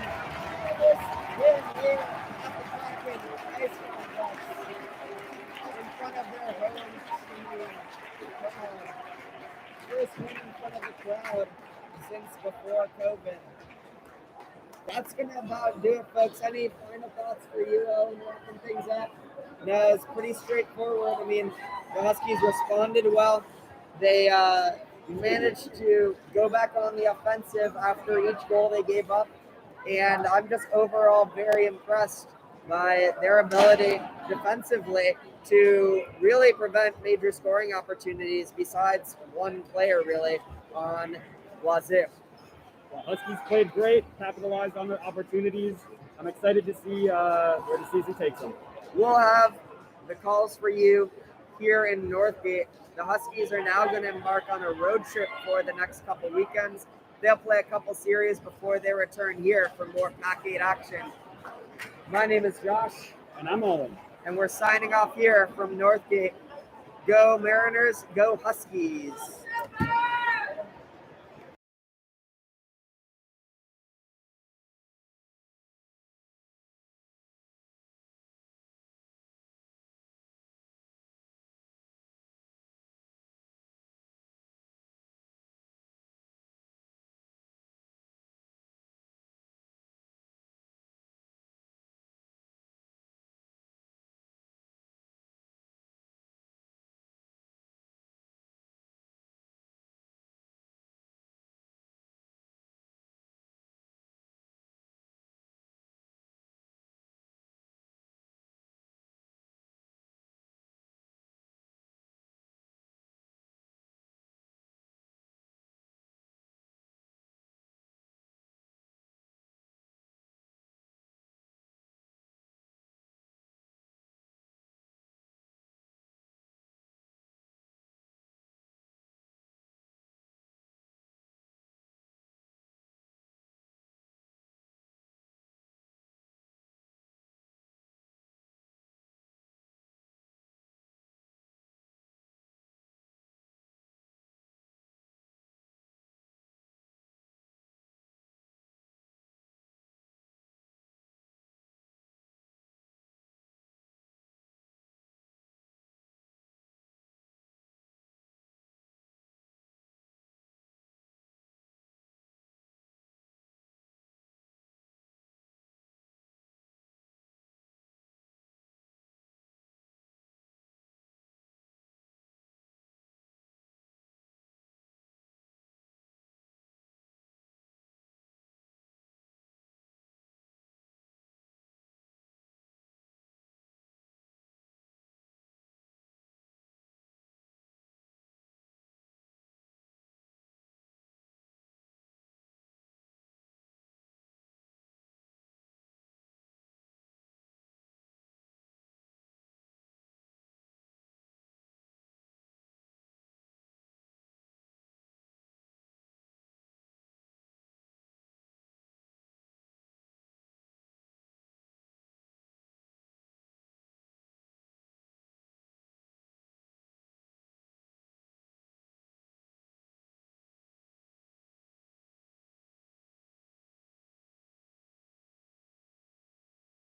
Win at the Kraken Ice Complex in front of their home crowd. First win in front of the crowd since before COVID. That's going to about do it, folks. Any final thoughts for you, Owen, wrapping things up? No, it's pretty straightforward. I mean, the Huskies responded well. They managed to go back on the offensive after each goal they gave up. And I'm just overall very impressed by their ability defensively to really prevent major scoring opportunities besides one player really on WSU. Well, Huskies played great, capitalized on their opportunities. I'm excited to see where the season takes them. We'll have the calls for you here in Northgate. The Huskies are now going to embark on a road trip for the next couple weekends. They'll play a couple series before they return here for more Pac-8 action. My name is Josh. And I'm Owen. And we're signing off here from Northgate. Go Mariners, go Huskies.